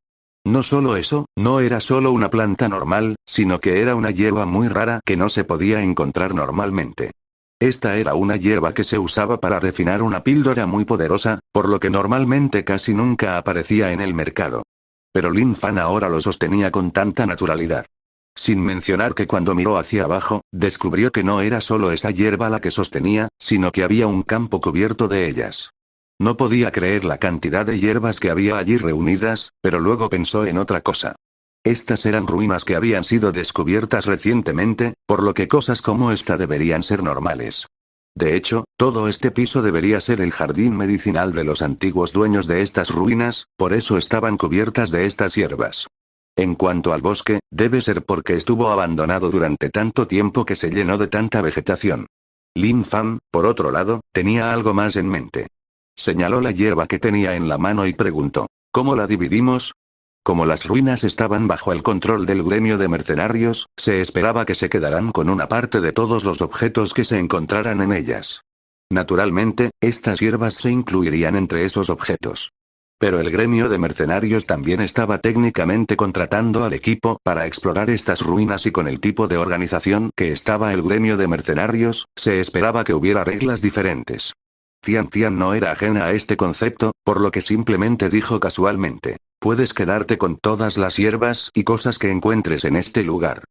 No solo eso, no era solo una planta normal, sino que era una hierba muy rara que no se podía encontrar normalmente. Esta era una hierba que se usaba para refinar una píldora muy poderosa, por lo que normalmente casi nunca aparecía en el mercado. Pero Lin Fan ahora lo sostenía con tanta naturalidad. Sin mencionar que cuando miró hacia abajo, descubrió que no era solo esa hierba la que sostenía, sino que había un campo cubierto de ellas. No podía creer la cantidad de hierbas que había allí reunidas, pero luego pensó en otra cosa. Estas eran ruinas que habían sido descubiertas recientemente, por lo que cosas como esta deberían ser normales. De hecho, todo este piso debería ser el jardín medicinal de los antiguos dueños de estas ruinas, por eso estaban cubiertas de estas hierbas. En cuanto al bosque, debe ser porque estuvo abandonado durante tanto tiempo que se llenó de tanta vegetación. Lin Fan, por otro lado, tenía algo más en mente. Señaló la hierba que tenía en la mano y preguntó, ¿cómo la dividimos? Como las ruinas estaban bajo el control del gremio de mercenarios, se esperaba que se quedaran con una parte de todos los objetos que se encontraran en ellas. Naturalmente, estas hierbas se incluirían entre esos objetos. Pero el gremio de mercenarios también estaba técnicamente contratando al equipo para explorar estas ruinas y con el tipo de organización que estaba el gremio de mercenarios, se esperaba que hubiera reglas diferentes. Tian Tian no era ajena a este concepto, por lo que simplemente dijo casualmente, puedes quedarte con todas las hierbas y cosas que encuentres en este lugar.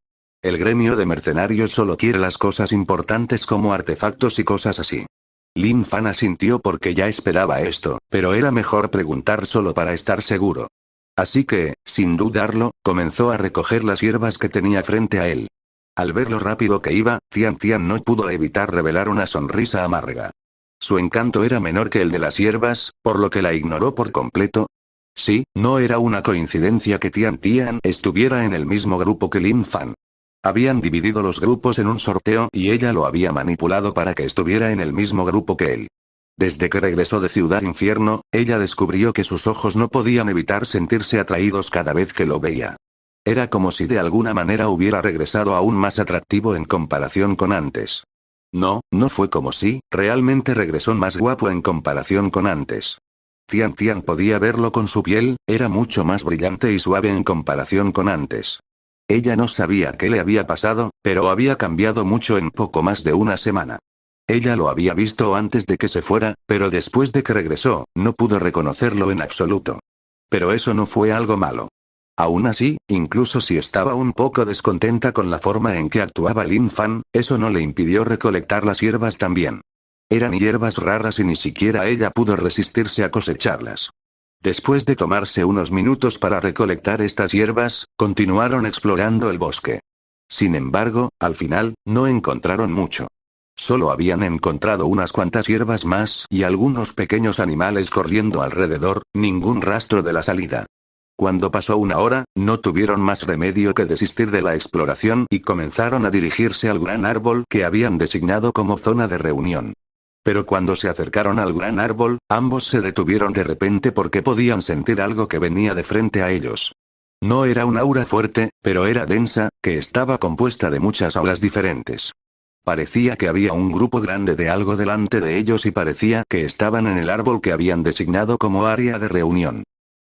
El gremio de mercenarios solo quiere las cosas importantes como artefactos y cosas así. Lin Fan asintió porque ya esperaba esto, pero era mejor preguntar solo para estar seguro. Así que, sin dudarlo, comenzó a recoger las hierbas que tenía frente a él. Al ver lo rápido que iba, Tian Tian no pudo evitar revelar una sonrisa amarga. Su encanto era menor que el de las hierbas, por lo que la ignoró por completo. Sí, no era una coincidencia que Tian Tian estuviera en el mismo grupo que Lin Fan. Habían dividido los grupos en un sorteo y ella lo había manipulado para que estuviera en el mismo grupo que él. Desde que regresó de Ciudad Infierno, ella descubrió que sus ojos no podían evitar sentirse atraídos cada vez que lo veía. Era como si de alguna manera hubiera regresado aún más atractivo en comparación con antes. No, no fue como si, realmente regresó más guapo en comparación con antes. Tian Tian podía verlo con su piel, era mucho más brillante y suave en comparación con antes. Ella no sabía qué le había pasado, pero había cambiado mucho en poco más de una semana. Ella lo había visto antes de que se fuera, pero después de que regresó, no pudo reconocerlo en absoluto. Pero eso no fue algo malo. Aún así, incluso si estaba un poco descontenta con la forma en que actuaba Lin Fan, eso no le impidió recolectar las hierbas también. Eran hierbas raras y ni siquiera ella pudo resistirse a cosecharlas. Después de tomarse unos minutos para recolectar estas hierbas, continuaron explorando el bosque. Sin embargo, al final, no encontraron mucho. Solo habían encontrado unas cuantas hierbas más y algunos pequeños animales corriendo alrededor, ningún rastro de la salida. Cuando pasó una hora, no tuvieron más remedio que desistir de la exploración y comenzaron a dirigirse al gran árbol que habían designado como zona de reunión. Pero cuando se acercaron al gran árbol, ambos se detuvieron de repente porque podían sentir algo que venía de frente a ellos. No era un aura fuerte, pero era densa, que estaba compuesta de muchas auras diferentes. Parecía que había un grupo grande de algo delante de ellos y parecía que estaban en el árbol que habían designado como área de reunión.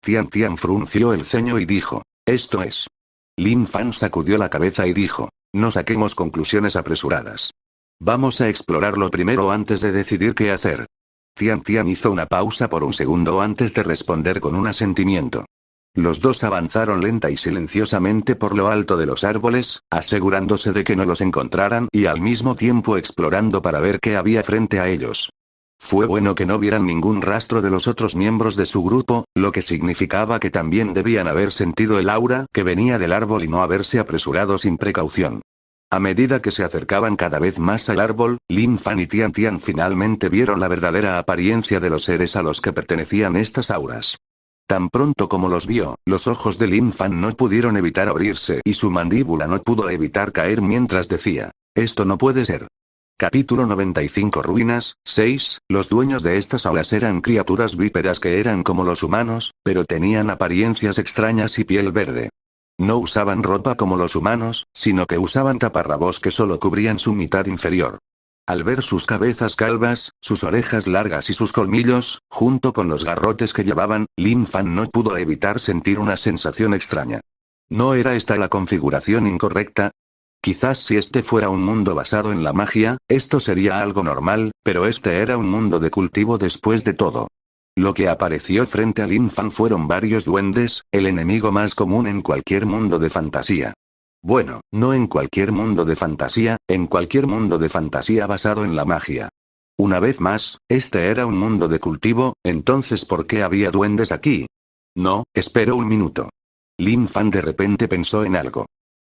Tian Tian frunció el ceño y dijo, «Esto es». Lin Fan sacudió la cabeza y dijo, «No saquemos conclusiones apresuradas. Vamos a explorarlo primero antes de decidir qué hacer». Tian Tian hizo una pausa por un segundo antes de responder con un asentimiento. Los dos avanzaron lenta y silenciosamente por lo alto de los árboles, asegurándose de que no los encontraran y al mismo tiempo explorando para ver qué había frente a ellos. Fue bueno que no vieran ningún rastro de los otros miembros de su grupo, lo que significaba que también debían haber sentido el aura que venía del árbol y no haberse apresurado sin precaución. A medida que se acercaban cada vez más al árbol, Lin Fan y Tian Tian finalmente vieron la verdadera apariencia de los seres a los que pertenecían estas auras. Tan pronto como los vio, los ojos de Lin Fan no pudieron evitar abrirse y su mandíbula no pudo evitar caer mientras decía, «Esto no puede ser». Capítulo 95 Ruinas, 6. Los dueños de estas auras eran criaturas bípedas que eran como los humanos, pero tenían apariencias extrañas y piel verde. No usaban ropa como los humanos, sino que usaban taparrabos que solo cubrían su mitad inferior. Al ver sus cabezas calvas, sus orejas largas y sus colmillos, junto con los garrotes que llevaban, Lin Fan no pudo evitar sentir una sensación extraña. ¿No era esta la configuración incorrecta? Quizás si este fuera un mundo basado en la magia, esto sería algo normal, pero este era un mundo de cultivo después de todo. Lo que apareció frente a Lin Fan fueron varios duendes, el enemigo más común en cualquier mundo de fantasía. Bueno, no en cualquier mundo de fantasía, en cualquier mundo de fantasía basado en la magia. Una vez más, este era un mundo de cultivo, entonces ¿por qué había duendes aquí? No, espera un minuto. Lin Fan de repente pensó en algo.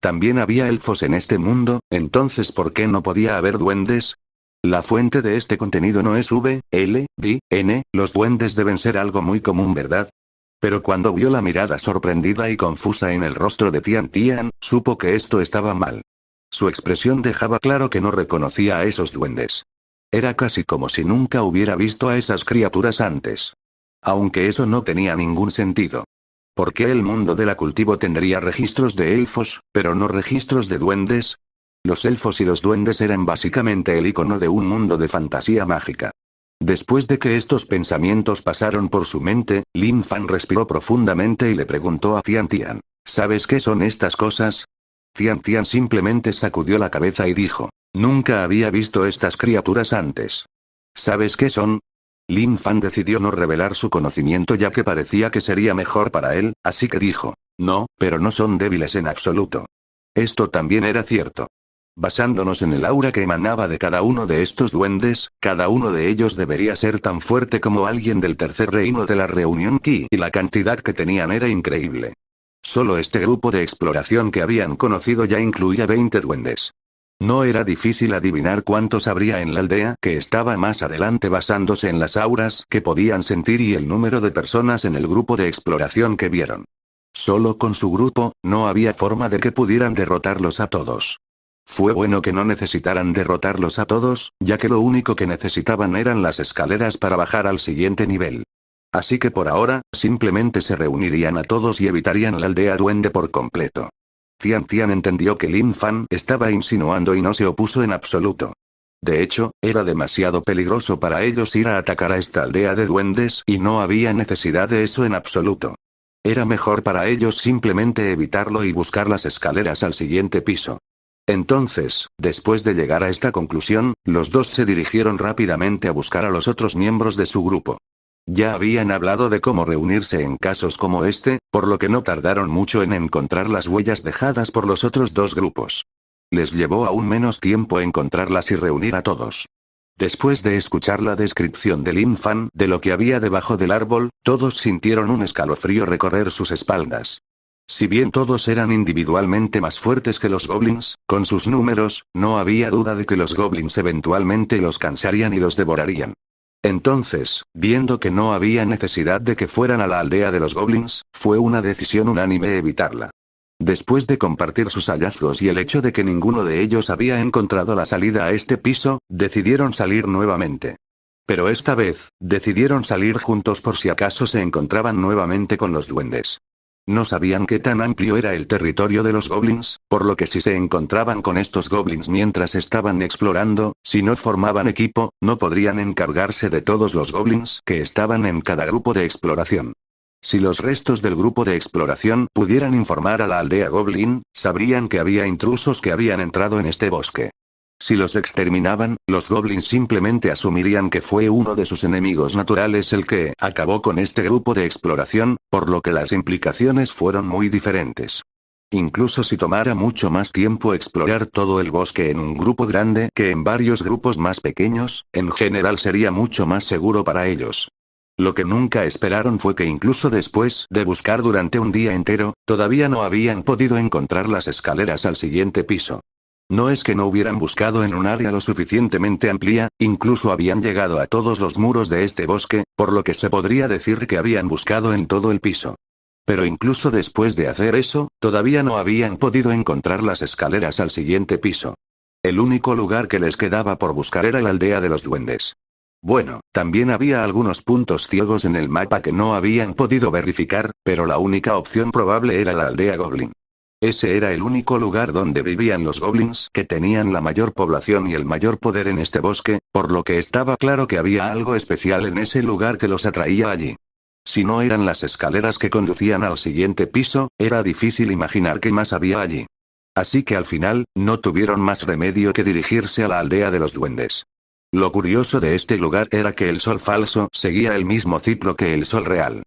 También había elfos en este mundo, entonces ¿por qué no podía haber duendes? La fuente de este contenido no es V, L, D, N, los duendes deben ser algo muy común, ¿verdad? Pero cuando vio la mirada sorprendida y confusa en el rostro de Tian Tian, supo que esto estaba mal. Su expresión dejaba claro que no reconocía a esos duendes. Era casi como si nunca hubiera visto a esas criaturas antes. Aunque eso no tenía ningún sentido. ¿Por qué el mundo de la cultivo tendría registros de elfos, pero no registros de duendes? Los elfos y los duendes eran básicamente el icono de un mundo de fantasía mágica. Después de que estos pensamientos pasaron por su mente, Lin Fan respiró profundamente y le preguntó a Tian Tian, ¿sabes qué son estas cosas? Tian Tian simplemente sacudió la cabeza y dijo, nunca había visto estas criaturas antes. ¿Sabes qué son? Lin Fan decidió no revelar su conocimiento ya que parecía que sería mejor para él, así que dijo, no, pero no son débiles en absoluto. Esto también era cierto. Basándonos en el aura que emanaba de cada uno de estos duendes, cada uno de ellos debería ser tan fuerte como alguien del tercer reino de la reunión Qi y la cantidad que tenían era increíble. Solo este grupo de exploración que habían conocido ya incluía 20 duendes. No era difícil adivinar cuántos habría en la aldea que estaba más adelante basándose en las auras que podían sentir y el número de personas en el grupo de exploración que vieron. Solo con su grupo, no había forma de que pudieran derrotarlos a todos. Fue bueno que no necesitaran derrotarlos a todos, ya que lo único que necesitaban eran las escaleras para bajar al siguiente nivel. Así que por ahora, simplemente se reunirían a todos y evitarían la aldea duende por completo. Tian Tian entendió que Lin Fan estaba insinuando y no se opuso en absoluto. De hecho, era demasiado peligroso para ellos ir a atacar a esta aldea de duendes y no había necesidad de eso en absoluto. Era mejor para ellos simplemente evitarlo y buscar las escaleras al siguiente piso. Entonces, después de llegar a esta conclusión, los dos se dirigieron rápidamente a buscar a los otros miembros de su grupo. Ya habían hablado de cómo reunirse en casos como este, por lo que no tardaron mucho en encontrar las huellas dejadas por los otros dos grupos. Les llevó aún menos tiempo encontrarlas y reunir a todos. Después de escuchar la descripción de Lin Fan de lo que había debajo del árbol, todos sintieron un escalofrío recorrer sus espaldas. Si bien todos eran individualmente más fuertes que los goblins, con sus números, no había duda de que los goblins eventualmente los cansarían y los devorarían. Entonces, viendo que no había necesidad de que fueran a la aldea de los goblins, fue una decisión unánime evitarla. Después de compartir sus hallazgos y el hecho de que ninguno de ellos había encontrado la salida a este piso, decidieron salir nuevamente. Pero esta vez, decidieron salir juntos por si acaso se encontraban nuevamente con los duendes. No sabían qué tan amplio era el territorio de los goblins, por lo que si se encontraban con estos goblins mientras estaban explorando, si no formaban equipo, no podrían encargarse de todos los goblins que estaban en cada grupo de exploración. Si los restos del grupo de exploración pudieran informar a la aldea goblin, sabrían que había intrusos que habían entrado en este bosque. Si los exterminaban, los goblins simplemente asumirían que fue uno de sus enemigos naturales el que acabó con este grupo de exploración, por lo que las implicaciones fueron muy diferentes. Incluso si tomara mucho más tiempo explorar todo el bosque en un grupo grande que en varios grupos más pequeños, en general sería mucho más seguro para ellos. Lo que nunca esperaron fue que incluso después de buscar durante un día entero, todavía no habían podido encontrar las escaleras al siguiente piso. No es que no hubieran buscado en un área lo suficientemente amplia, incluso habían llegado a todos los muros de este bosque, por lo que se podría decir que habían buscado en todo el piso. Pero incluso después de hacer eso, todavía no habían podido encontrar las escaleras al siguiente piso. El único lugar que les quedaba por buscar era la aldea de los duendes. Bueno, también había algunos puntos ciegos en el mapa que no habían podido verificar, pero la única opción probable era la aldea goblin. Ese era el único lugar donde vivían los goblins que tenían la mayor población y el mayor poder en este bosque, por lo que estaba claro que había algo especial en ese lugar que los atraía allí. Si no eran las escaleras que conducían al siguiente piso, era difícil imaginar qué más había allí. Así que al final, no tuvieron más remedio que dirigirse a la aldea de los duendes. Lo curioso de este lugar era que el sol falso seguía el mismo ciclo que el sol real.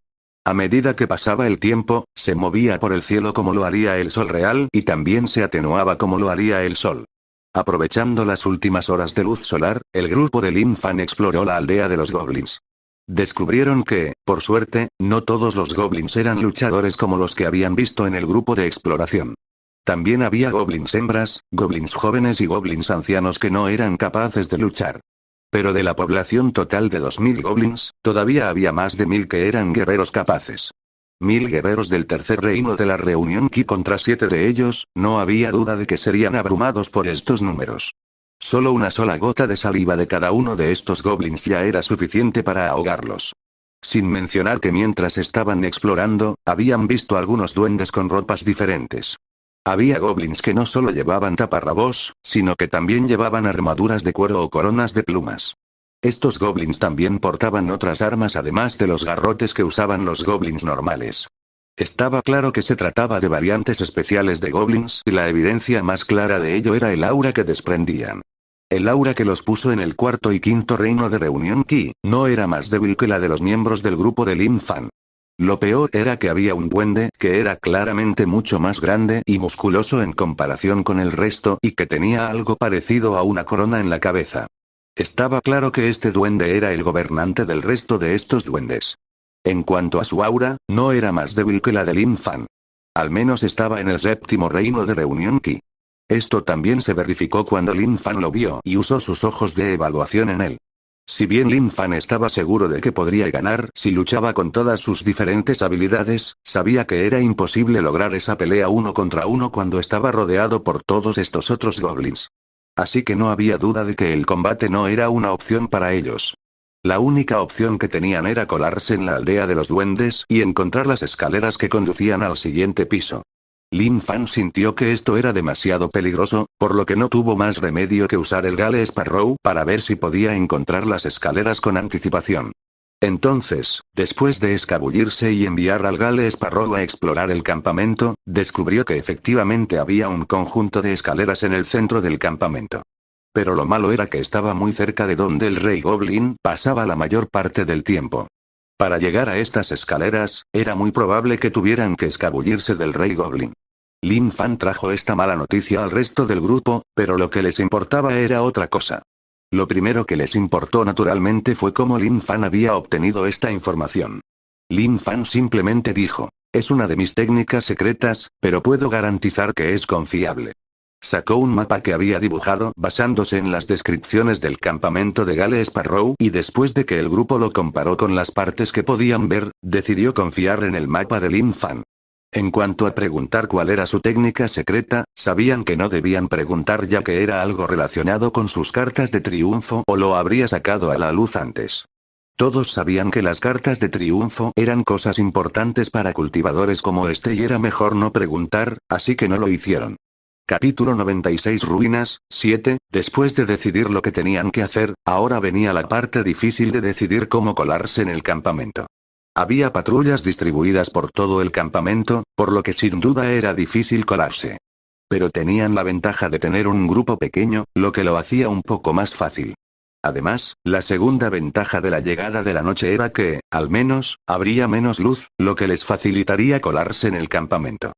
A medida que pasaba el tiempo, se movía por el cielo como lo haría el sol real y también se atenuaba como lo haría el sol. Aprovechando las últimas horas de luz solar, el grupo de Lin Fan exploró la aldea de los goblins. Descubrieron que, por suerte, no todos los goblins eran luchadores como los que habían visto en el grupo de exploración. También había goblins hembras, goblins jóvenes y goblins ancianos que no eran capaces de luchar. Pero de la población total de 2000 goblins, todavía había más de 1000 que eran guerreros capaces. 1000 guerreros del tercer reino de la reunión Ki contra 7 de ellos, no había duda de que serían abrumados por estos números. Solo una sola gota de saliva de cada uno de estos goblins ya era suficiente para ahogarlos. Sin mencionar que mientras estaban explorando, habían visto algunos duendes con ropas diferentes. Había goblins que no solo llevaban taparrabos, sino que también llevaban armaduras de cuero o coronas de plumas. Estos goblins también portaban otras armas además de los garrotes que usaban los goblins normales. Estaba claro que se trataba de variantes especiales de goblins y la evidencia más clara de ello era el aura que desprendían. El aura que los puso en el cuarto y quinto reino de reunión Ki, no era más débil que la de los miembros del grupo de Lin Fan. Lo peor era que había un duende que era claramente mucho más grande y musculoso en comparación con el resto y que tenía algo parecido a una corona en la cabeza. Estaba claro que este duende era el gobernante del resto de estos duendes. En cuanto a su aura, no era más débil que la de Lin Fan. Al menos estaba en el séptimo reino de reunión Ki. Esto también se verificó cuando Lin Fan lo vio y usó sus ojos de evaluación en él. Si bien Lin Fan estaba seguro de que podría ganar si luchaba con todas sus diferentes habilidades, sabía que era imposible lograr esa pelea uno contra uno cuando estaba rodeado por todos estos otros goblins. Así que no había duda de que el combate no era una opción para ellos. La única opción que tenían era colarse en la aldea de los duendes y encontrar las escaleras que conducían al siguiente piso. Lin Fan sintió que esto era demasiado peligroso, por lo que no tuvo más remedio que usar el Gale Sparrow para ver si podía encontrar las escaleras con anticipación. Entonces, después de escabullirse y enviar al Gale Sparrow a explorar el campamento, descubrió que efectivamente había un conjunto de escaleras en el centro del campamento. Pero lo malo era que estaba muy cerca de donde el Rey Goblin pasaba la mayor parte del tiempo. Para llegar a estas escaleras, era muy probable que tuvieran que escabullirse del Rey Goblin. Lin Fan trajo esta mala noticia al resto del grupo, pero lo que les importaba era otra cosa. Lo primero que les importó naturalmente fue cómo Lin Fan había obtenido esta información. Lin Fan simplemente dijo: Es una de mis técnicas secretas, pero puedo garantizar que es confiable. Sacó un mapa que había dibujado basándose en las descripciones del campamento de Gale Sparrow y después de que el grupo lo comparó con las partes que podían ver, decidió confiar en el mapa de Lin Fan. En cuanto a preguntar cuál era su técnica secreta, sabían que no debían preguntar ya que era algo relacionado con sus cartas de triunfo o lo habría sacado a la luz antes. Todos sabían que las cartas de triunfo eran cosas importantes para cultivadores como este y era mejor no preguntar, así que no lo hicieron. Capítulo 96 Ruinas, 7, después de decidir lo que tenían que hacer, ahora venía la parte difícil de decidir cómo colarse en el campamento. Había patrullas distribuidas por todo el campamento, por lo que sin duda era difícil colarse. Pero tenían la ventaja de tener un grupo pequeño, lo que lo hacía un poco más fácil. Además, la segunda ventaja de la llegada de la noche era que, al menos, habría menos luz, lo que les facilitaría colarse en el campamento.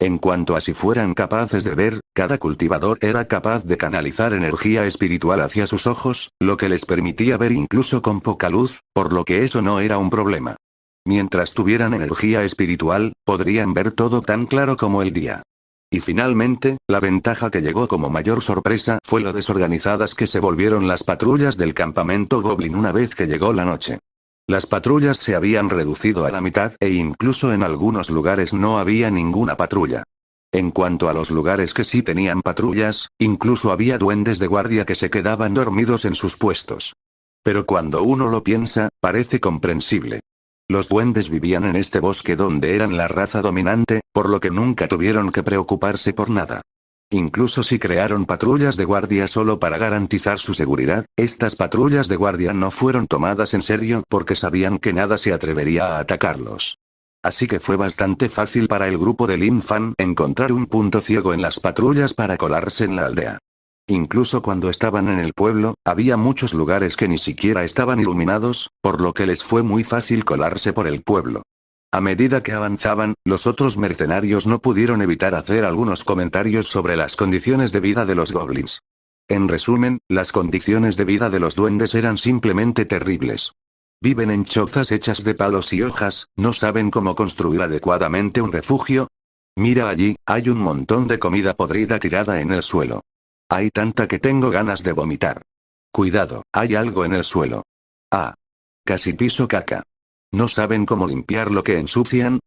En cuanto a si fueran capaces de ver, cada cultivador era capaz de canalizar energía espiritual hacia sus ojos, lo que les permitía ver incluso con poca luz, por lo que eso no era un problema. Mientras tuvieran energía espiritual, podrían ver todo tan claro como el día. Y finalmente, la ventaja que llegó como mayor sorpresa fue lo desorganizadas que se volvieron las patrullas del campamento Goblin una vez que llegó la noche. Las patrullas se habían reducido a la mitad e incluso en algunos lugares no había ninguna patrulla. En cuanto a los lugares que sí tenían patrullas, incluso había duendes de guardia que se quedaban dormidos en sus puestos. Pero cuando uno lo piensa, parece comprensible. Los duendes vivían en este bosque donde eran la raza dominante, por lo que nunca tuvieron que preocuparse por nada. Incluso si crearon patrullas de guardia solo para garantizar su seguridad, estas patrullas de guardia no fueron tomadas en serio porque sabían que nada se atrevería a atacarlos. Así que fue bastante fácil para el grupo de Lin Fan encontrar un punto ciego en las patrullas para colarse en la aldea. Incluso cuando estaban en el pueblo, había muchos lugares que ni siquiera estaban iluminados, por lo que les fue muy fácil colarse por el pueblo. A medida que avanzaban, los otros mercenarios no pudieron evitar hacer algunos comentarios sobre las condiciones de vida de los goblins. En resumen, las condiciones de vida de los duendes eran simplemente terribles. Viven en chozas hechas de palos y hojas, no saben cómo construir adecuadamente un refugio. Mira allí, hay un montón de comida podrida tirada en el suelo. Hay tanta que tengo ganas de vomitar. Cuidado, hay algo en el suelo. Ah. Casi piso caca. ¿No saben cómo limpiar lo que ensucian?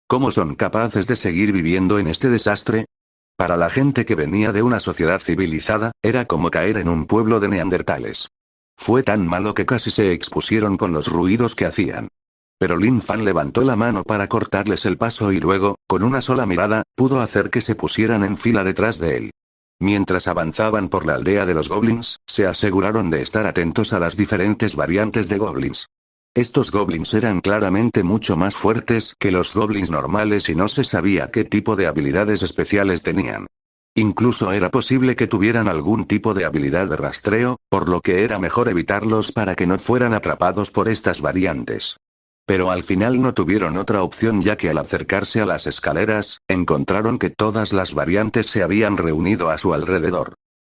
¿Cómo son capaces de seguir viviendo en este desastre? Para la gente que venía de una sociedad civilizada, era como caer en un pueblo de neandertales. Fue tan malo que casi se expusieron con los ruidos que hacían. Pero Lin Fan levantó la mano para cortarles el paso y luego, con una sola mirada, pudo hacer que se pusieran en fila detrás de él. Mientras avanzaban por la aldea de los goblins, se aseguraron de estar atentos a las diferentes variantes de goblins. Estos goblins eran claramente mucho más fuertes que los goblins normales y no se sabía qué tipo de habilidades especiales tenían. Incluso era posible que tuvieran algún tipo de habilidad de rastreo, por lo que era mejor evitarlos para que no fueran atrapados por estas variantes. Pero al final no tuvieron otra opción ya que al acercarse a las escaleras, encontraron que todas las variantes se habían reunido a su alrededor.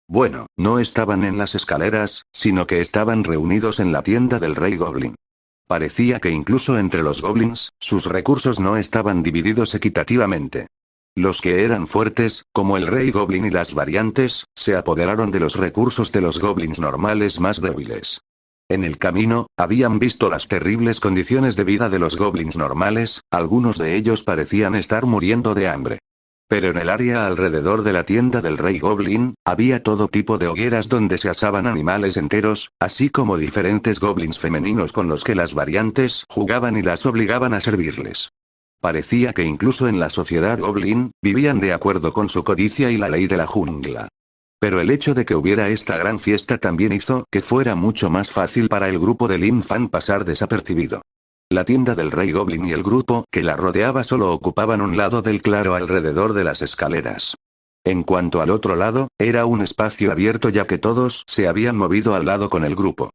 Bueno, no estaban en las escaleras, sino que estaban reunidos en la tienda del Rey Goblin. Parecía que incluso entre los goblins, sus recursos no estaban divididos equitativamente. Los que eran fuertes, como el Rey Goblin y las variantes, se apoderaron de los recursos de los goblins normales más débiles. En el camino, habían visto las terribles condiciones de vida de los goblins normales, algunos de ellos parecían estar muriendo de hambre. Pero en el área alrededor de la tienda del Rey Goblin, había todo tipo de hogueras donde se asaban animales enteros, así como diferentes goblins femeninos con los que las variantes jugaban y las obligaban a servirles. Parecía que incluso en la sociedad goblin, vivían de acuerdo con su codicia y la ley de la jungla. Pero el hecho de que hubiera esta gran fiesta también hizo que fuera mucho más fácil para el grupo de Lin Fan pasar desapercibido. La tienda del Rey Goblin y el grupo que la rodeaba solo ocupaban un lado del claro alrededor de las escaleras. En cuanto al otro lado, era un espacio abierto ya que todos se habían movido al lado con el grupo.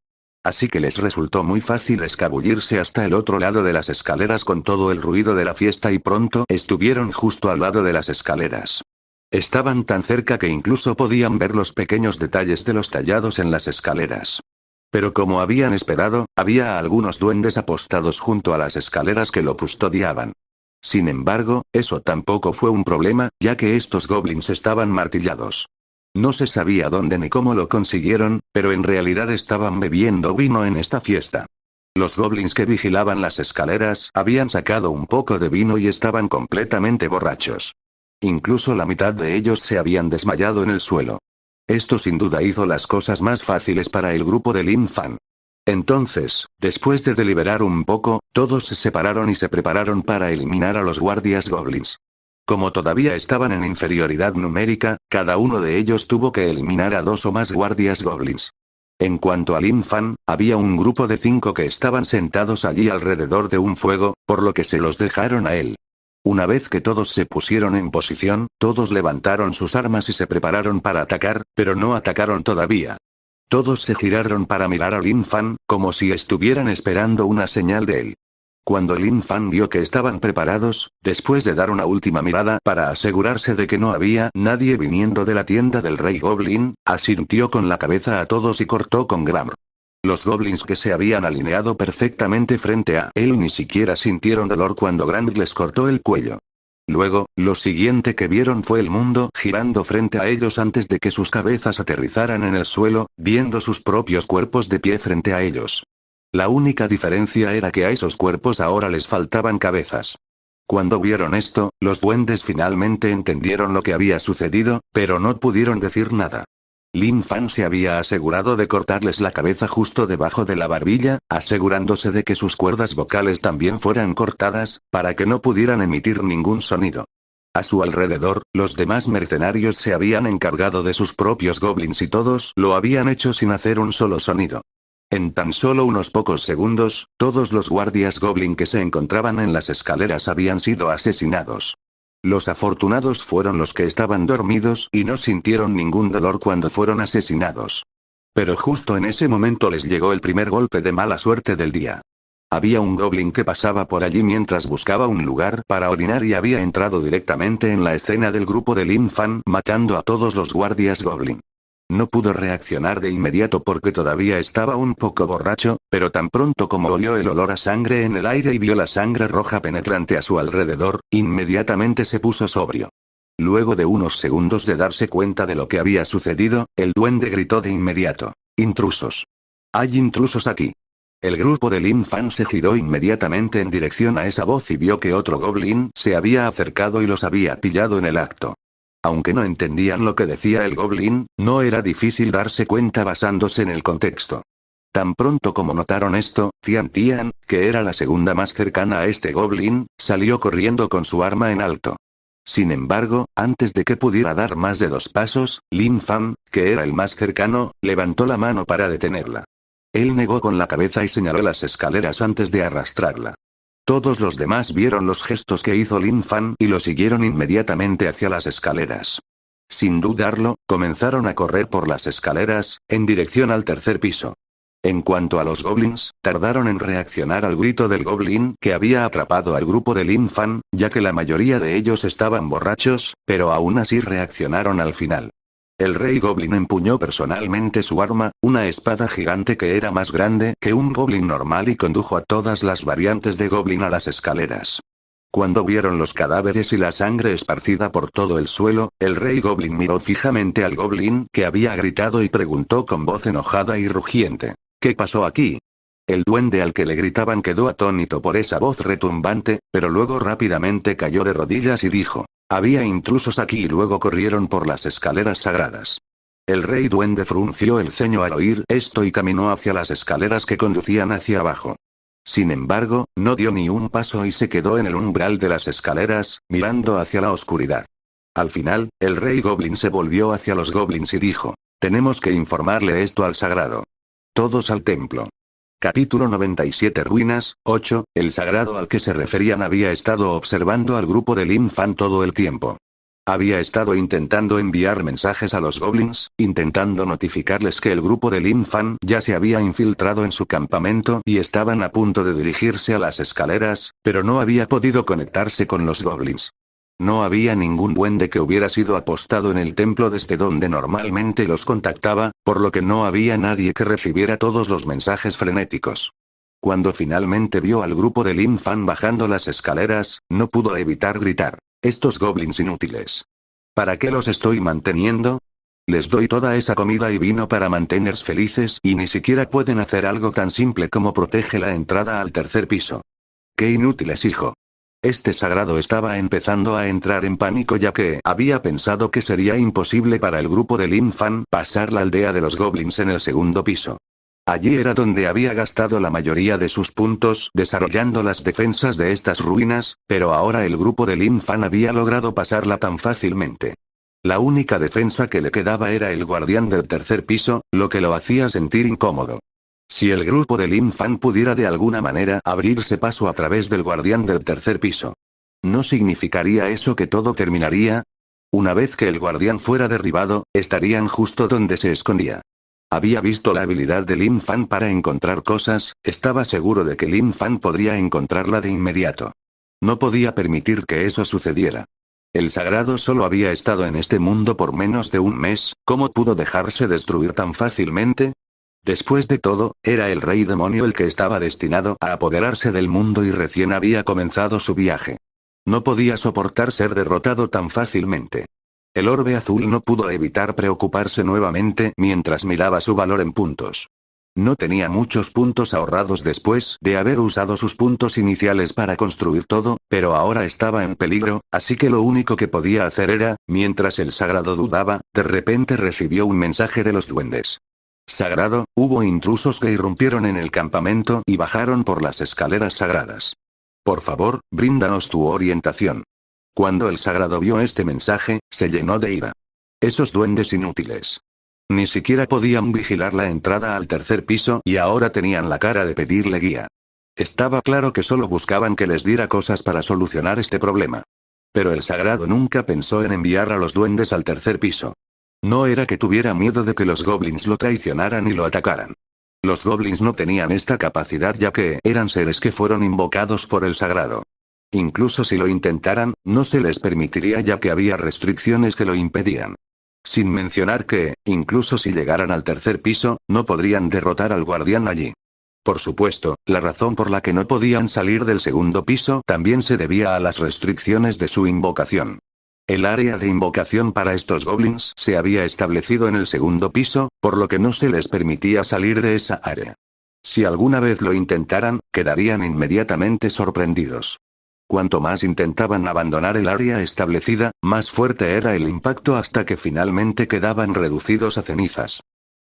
Así que les resultó muy fácil escabullirse hasta el otro lado de las escaleras con todo el ruido de la fiesta y pronto estuvieron justo al lado de las escaleras. Estaban tan cerca que incluso podían ver los pequeños detalles de los tallados en las escaleras. Pero como habían esperado, había algunos duendes apostados junto a las escaleras que lo custodiaban. Sin embargo, eso tampoco fue un problema, ya que estos goblins estaban martillados. No se sabía dónde ni cómo lo consiguieron, pero en realidad estaban bebiendo vino en esta fiesta. Los goblins que vigilaban las escaleras habían sacado un poco de vino y estaban completamente borrachos. Incluso la mitad de ellos se habían desmayado en el suelo. Esto sin duda hizo las cosas más fáciles para el grupo de Lin Fan. Entonces, después de deliberar un poco, todos se separaron y se prepararon para eliminar a los guardias goblins. Como todavía estaban en inferioridad numérica, cada uno de ellos tuvo que eliminar a 2 o más guardias goblins. En cuanto a Lin Fan, había un grupo de 5 que estaban sentados allí alrededor de un fuego, por lo que se los dejaron a él. Una vez que todos se pusieron en posición, todos levantaron sus armas y se prepararon para atacar, pero no atacaron todavía. Todos se giraron para mirar a Lin Fan, como si estuvieran esperando una señal de él. Cuando Lin Fan vio que estaban preparados, después de dar una última mirada para asegurarse de que no había nadie viniendo de la tienda del rey Goblin, asintió con la cabeza a todos y cortó con glamour. Los goblins que se habían alineado perfectamente frente a él ni siquiera sintieron dolor cuando Grant les cortó el cuello. Luego, lo siguiente que vieron fue el mundo girando frente a ellos antes de que sus cabezas aterrizaran en el suelo, viendo sus propios cuerpos de pie frente a ellos. La única diferencia era que a esos cuerpos ahora les faltaban cabezas. Cuando vieron esto, los duendes finalmente entendieron lo que había sucedido, pero no pudieron decir nada. Lin Fan se había asegurado de cortarles la cabeza justo debajo de la barbilla, asegurándose de que sus cuerdas vocales también fueran cortadas, para que no pudieran emitir ningún sonido. A su alrededor, los demás mercenarios se habían encargado de sus propios goblins y todos lo habían hecho sin hacer un solo sonido. En tan solo unos pocos segundos, todos los guardias goblin que se encontraban en las escaleras habían sido asesinados. Los afortunados fueron los que estaban dormidos y no sintieron ningún dolor cuando fueron asesinados. Pero justo en ese momento les llegó el primer golpe de mala suerte del día. Había un goblin que pasaba por allí mientras buscaba un lugar para orinar y había entrado directamente en la escena del grupo de Lin Fan, matando a todos los guardias goblin. No pudo reaccionar de inmediato porque todavía estaba un poco borracho, pero tan pronto como olió el olor a sangre en el aire y vio la sangre roja penetrante a su alrededor, inmediatamente se puso sobrio. Luego de unos segundos de darse cuenta de lo que había sucedido, el duende gritó de inmediato: «¡Intrusos! ¡Hay intrusos aquí!». El grupo de Lin Fan se giró inmediatamente en dirección a esa voz y vio que otro goblin se había acercado y los había pillado en el acto. Aunque no entendían lo que decía el goblin, no era difícil darse cuenta basándose en el contexto. Tan pronto como notaron esto, Tian Tian, que era la segunda más cercana a este goblin, salió corriendo con su arma en alto. Sin embargo, antes de que pudiera dar más de 2 pasos, Lin Fan, que era el más cercano, levantó la mano para detenerla. Él negó con la cabeza y señaló las escaleras antes de arrastrarla. Todos los demás vieron los gestos que hizo Lin Fan y lo siguieron inmediatamente hacia las escaleras. Sin dudarlo, comenzaron a correr por las escaleras, en dirección al 3er piso. En cuanto a los goblins, tardaron en reaccionar al grito del goblin que había atrapado al grupo de Lin Fan, ya que la mayoría de ellos estaban borrachos, pero aún así reaccionaron al final. El rey goblin empuñó personalmente su arma, una espada gigante que era más grande que un goblin normal y condujo a todas las variantes de goblin a las escaleras. Cuando vieron los cadáveres y la sangre esparcida por todo el suelo, el rey goblin miró fijamente al goblin que había gritado y preguntó con voz enojada y rugiente: «¿Qué pasó aquí?». El duende al que le gritaban quedó atónito por esa voz retumbante, pero luego rápidamente cayó de rodillas y dijo: «Había intrusos aquí», y luego corrieron por las escaleras sagradas. El rey duende frunció el ceño al oír esto y caminó hacia las escaleras que conducían hacia abajo. Sin embargo, no dio ni un paso y se quedó en el umbral de las escaleras, mirando hacia la oscuridad. Al final, el rey goblin se volvió hacia los goblins y dijo: «Tenemos que informarle esto al sagrado. Todos al templo». Capítulo 97 Ruinas, 8, el sagrado al que se referían había estado observando al grupo de Lin Fan todo el tiempo. Había estado intentando enviar mensajes a los goblins, intentando notificarles que el grupo de Lin Fan ya se había infiltrado en su campamento y estaban a punto de dirigirse a las escaleras, pero no había podido conectarse con los goblins. No había ningún duende que hubiera sido apostado en el templo desde donde normalmente los contactaba, por lo que no había nadie que recibiera todos los mensajes frenéticos. Cuando finalmente vio al grupo de Lin Fan bajando las escaleras, no pudo evitar gritar. Estos goblins inútiles. ¿Para qué los estoy manteniendo? Les doy toda esa comida y vino para mantenerlos felices y ni siquiera pueden hacer algo tan simple como protege la entrada al tercer piso. ¡Qué inútiles, hijo! Este sagrado estaba empezando a entrar en pánico ya que había pensado que sería imposible para el grupo de Lin Fan pasar la aldea de los goblins en el segundo piso. Allí era donde había gastado la mayoría de sus puntos desarrollando las defensas de estas ruinas, pero ahora el grupo de Lin Fan había logrado pasarla tan fácilmente. La única defensa que le quedaba era el guardián del tercer piso, lo que lo hacía sentir incómodo. Si el grupo de Lin Fan pudiera de alguna manera abrirse paso a través del guardián del tercer piso. ¿No significaría eso que todo terminaría? Una vez que el guardián fuera derribado, estarían justo donde se escondía. Había visto la habilidad de Lin Fan para encontrar cosas, estaba seguro de que Lin Fan podría encontrarla de inmediato. No podía permitir que eso sucediera. El sagrado solo había estado en este mundo por menos de un mes, ¿cómo pudo dejarse destruir tan fácilmente? Después de todo, era el rey demonio el que estaba destinado a apoderarse del mundo y recién había comenzado su viaje. No podía soportar ser derrotado tan fácilmente. El orbe azul no pudo evitar preocuparse nuevamente mientras miraba su valor en puntos. No tenía muchos puntos ahorrados después de haber usado sus puntos iniciales para construir todo, pero ahora estaba en peligro, así que lo único que podía hacer era, mientras el sagrado dudaba, de repente recibió un mensaje de los duendes. Sagrado, hubo intrusos que irrumpieron en el campamento y bajaron por las escaleras sagradas. Por favor, bríndanos tu orientación. Cuando el sagrado vio este mensaje, se llenó de ira. Esos duendes inútiles. Ni siquiera podían vigilar la entrada al tercer piso y ahora tenían la cara de pedirle guía. Estaba claro que solo buscaban que les diera cosas para solucionar este problema. Pero el sagrado nunca pensó en enviar a los duendes al tercer piso. No era que tuviera miedo de que los goblins lo traicionaran y lo atacaran. Los goblins no tenían esta capacidad ya que eran seres que fueron invocados por el sagrado. Incluso si lo intentaran, no se les permitiría ya que había restricciones que lo impedían. Sin mencionar que, incluso si llegaran al tercer piso, no podrían derrotar al guardián allí. Por supuesto, la razón por la que no podían salir del segundo piso también se debía a las restricciones de su invocación. El área de invocación para estos goblins se había establecido en el segundo piso, por lo que no se les permitía salir de esa área. Si alguna vez lo intentaran, quedarían inmediatamente sorprendidos. Cuanto más intentaban abandonar el área establecida, más fuerte era el impacto hasta que finalmente quedaban reducidos a cenizas.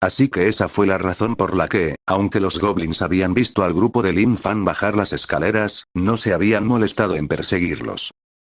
Así que esa fue la razón por la que, aunque los goblins habían visto al grupo de Lin Fan bajar las escaleras, no se habían molestado en perseguirlos.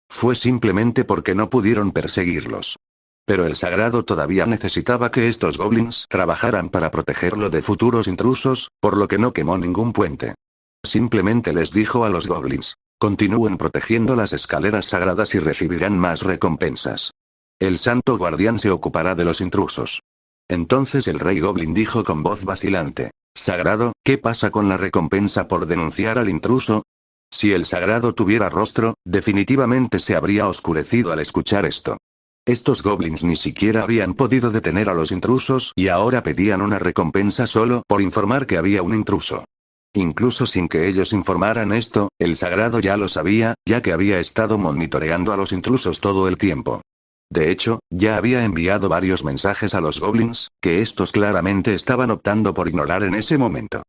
Fue simplemente porque no pudieron perseguirlos. Pero el sagrado todavía necesitaba que estos goblins trabajaran para protegerlo de futuros intrusos, por lo que no quemó ningún puente. Simplemente les dijo a los goblins: continúen protegiendo las escaleras sagradas y recibirán más recompensas. El santo guardián se ocupará de los intrusos. Entonces el rey goblin dijo con voz vacilante: Sagrado, ¿qué pasa con la recompensa por denunciar al intruso? Si el sagrado tuviera rostro, definitivamente se habría oscurecido al escuchar esto. Estos goblins ni siquiera habían podido detener a los intrusos y ahora pedían una recompensa solo por informar que había un intruso. Incluso sin que ellos informaran esto, el sagrado ya lo sabía, ya que había estado monitoreando a los intrusos todo el tiempo. De hecho, ya había enviado varios mensajes a los goblins, que estos claramente estaban optando por ignorar en ese momento.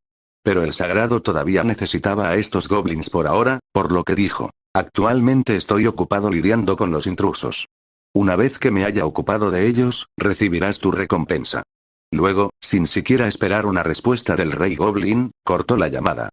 Pero el sagrado todavía necesitaba a estos goblins por ahora, por lo que dijo: actualmente estoy ocupado lidiando con los intrusos. Una vez que me haya ocupado de ellos, recibirás tu recompensa. Luego, sin siquiera esperar una respuesta del rey goblin, cortó la llamada.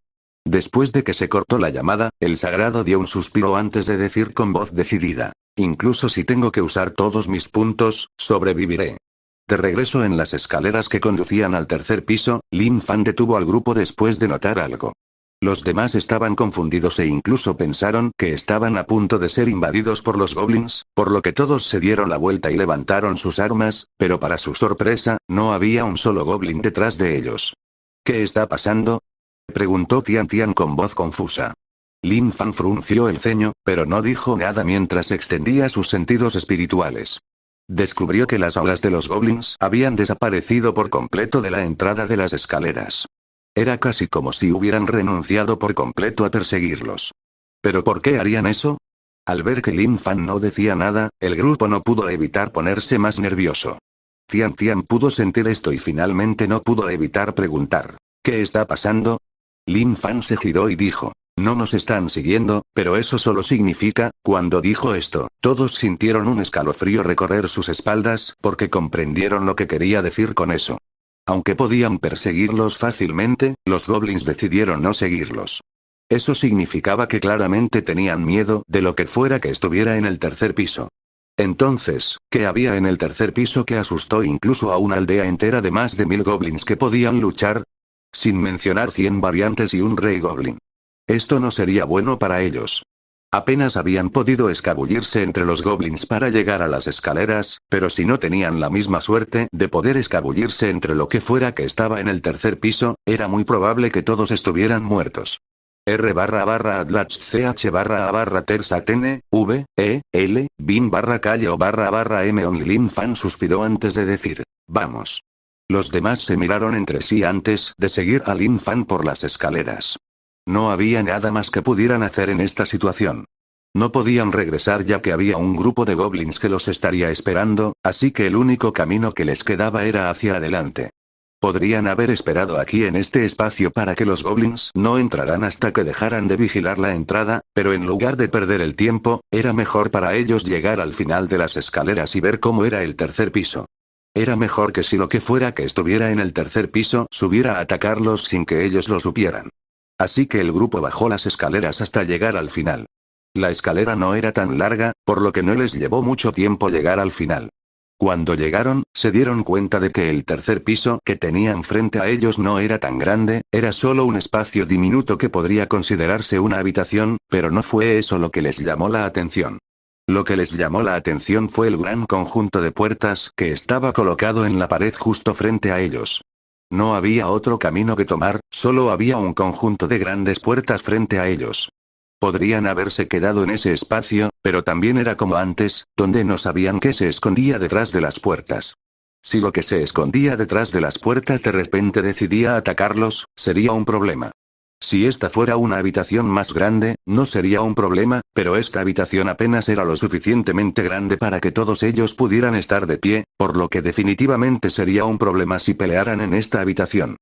Después de que se cortó la llamada, el sagrado dio un suspiro antes de decir con voz decidida: incluso si tengo que usar todos mis puntos, sobreviviré. De regreso en las escaleras que conducían al tercer piso, Lin Fan detuvo al grupo después de notar algo. Los demás estaban confundidos e incluso pensaron que estaban a punto de ser invadidos por los goblins, por lo que todos se dieron la vuelta y levantaron sus armas, pero para su sorpresa, no había un solo goblin detrás de ellos. ¿Qué está pasando?, preguntó Tian Tian con voz confusa. Lin Fan frunció el ceño, pero no dijo nada mientras extendía sus sentidos espirituales. Descubrió que las auras de los goblins habían desaparecido por completo de la entrada de las escaleras. Era casi como si hubieran renunciado por completo a perseguirlos. ¿Pero por qué harían eso? Al ver que Lin Fan no decía nada, el grupo no pudo evitar ponerse más nervioso. Tian Tian pudo sentir esto y finalmente no pudo evitar preguntar: ¿qué está pasando? Lin Fan se giró y dijo: no nos están siguiendo, pero eso solo significa. Cuando dijo esto, todos sintieron un escalofrío recorrer sus espaldas porque comprendieron lo que quería decir con eso. Aunque podían perseguirlos fácilmente, los goblins decidieron no seguirlos. Eso significaba que claramente tenían miedo de lo que fuera que estuviera en el tercer piso. Entonces, ¿qué había en el tercer piso que asustó incluso a una aldea entera de más de 1000 goblins que podían luchar? Sin mencionar 100 variantes y un rey goblin. Esto no sería bueno para ellos. Apenas habían podido escabullirse entre los goblins para llegar a las escaleras, pero si no tenían la misma suerte de poder escabullirse entre lo que fuera que estaba en el tercer piso, era muy probable que todos estuvieran muertos. R//ADLACH/CH/A/TERSATN, V, E, L, BIN calle o /M. Only Lin Fan suspiró antes de decir: vamos. Los demás se miraron entre sí antes de seguir a Lin Fan por las escaleras. No había nada más que pudieran hacer en esta situación. No podían regresar ya que había un grupo de goblins que los estaría esperando, así que el único camino que les quedaba era hacia adelante. Podrían haber esperado aquí en este espacio para que los goblins no entraran hasta que dejaran de vigilar la entrada, pero en lugar de perder el tiempo, era mejor para ellos llegar al final de las escaleras y ver cómo era el tercer piso. Era mejor que si lo que fuera que estuviera en el tercer piso subiera a atacarlos sin que ellos lo supieran. Así que el grupo bajó las escaleras hasta llegar al final. La escalera no era tan larga, por lo que no les llevó mucho tiempo llegar al final. Cuando llegaron, se dieron cuenta de que el tercer piso que tenían frente a ellos no era tan grande, era solo un espacio diminuto que podría considerarse una habitación, pero no fue eso lo que les llamó la atención. Lo que les llamó la atención fue el gran conjunto de puertas que estaba colocado en la pared justo frente a ellos. No había otro camino que tomar, solo había un conjunto de grandes puertas frente a ellos. Podrían haberse quedado en ese espacio, pero también era como antes, donde no sabían qué se escondía detrás de las puertas. Si lo que se escondía detrás de las puertas de repente decidía atacarlos, sería un problema. Si esta fuera una habitación más grande, no sería un problema, pero esta habitación apenas era lo suficientemente grande para que todos ellos pudieran estar de pie, por lo que definitivamente sería un problema si pelearan en esta habitación.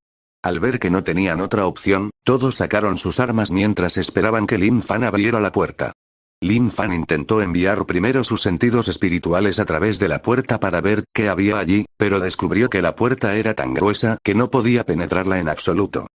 Al ver que no tenían otra opción, todos sacaron sus armas mientras esperaban que Lin Fan abriera la puerta. Lin Fan intentó enviar primero sus sentidos espirituales a través de la puerta para ver qué había allí, pero descubrió que la puerta era tan gruesa que no podía penetrarla en absoluto.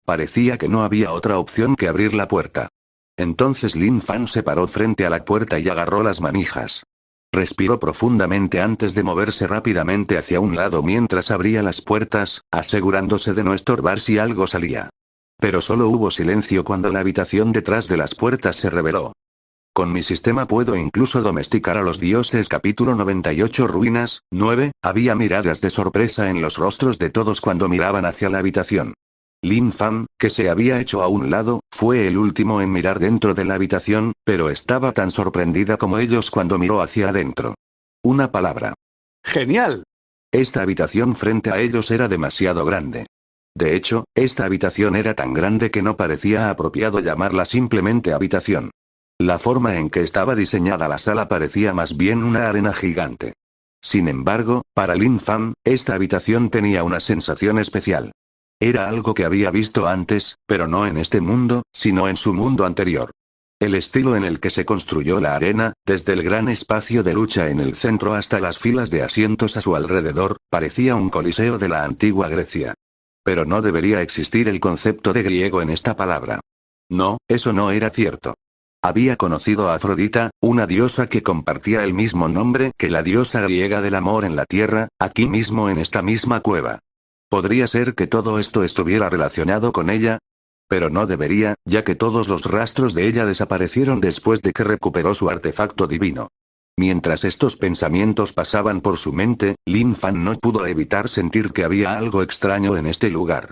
Parecía que no había otra opción que abrir la puerta. Entonces Lin Fan se paró frente a la puerta y agarró las manijas. Respiró profundamente antes de moverse rápidamente hacia un lado mientras abría las puertas, asegurándose de no estorbar si algo salía. Pero solo hubo silencio cuando la habitación detrás de las puertas se reveló. Con mi sistema puedo incluso domesticar a los dioses. Capítulo 98 Ruinas, 9, había miradas de sorpresa en los rostros de todos cuando miraban hacia la habitación. Lin Fan, que se había hecho a un lado, fue el último en mirar dentro de la habitación, pero estaba tan sorprendida como ellos cuando miró hacia adentro. Una palabra. ¡Genial! Esta habitación frente a ellos era demasiado grande. De hecho, esta habitación era tan grande que no parecía apropiado llamarla simplemente habitación. La forma en que estaba diseñada la sala parecía más bien una arena gigante. Sin embargo, para Lin Fan, esta habitación tenía una sensación especial. Era algo que había visto antes, pero no en este mundo, sino en su mundo anterior. El estilo en el que se construyó la arena, desde el gran espacio de lucha en el centro hasta las filas de asientos a su alrededor, parecía un coliseo de la antigua Grecia. Pero no debería existir el concepto de griego en esta palabra. No, eso no era cierto. Había conocido a Afrodita, una diosa que compartía el mismo nombre que la diosa griega del amor en la tierra, aquí mismo en esta misma cueva. ¿Podría ser que todo esto estuviera relacionado con ella? Pero no debería, ya que todos los rastros de ella desaparecieron después de que recuperó su artefacto divino. Mientras estos pensamientos pasaban por su mente, Lin Fan no pudo evitar sentir que había algo extraño en este lugar.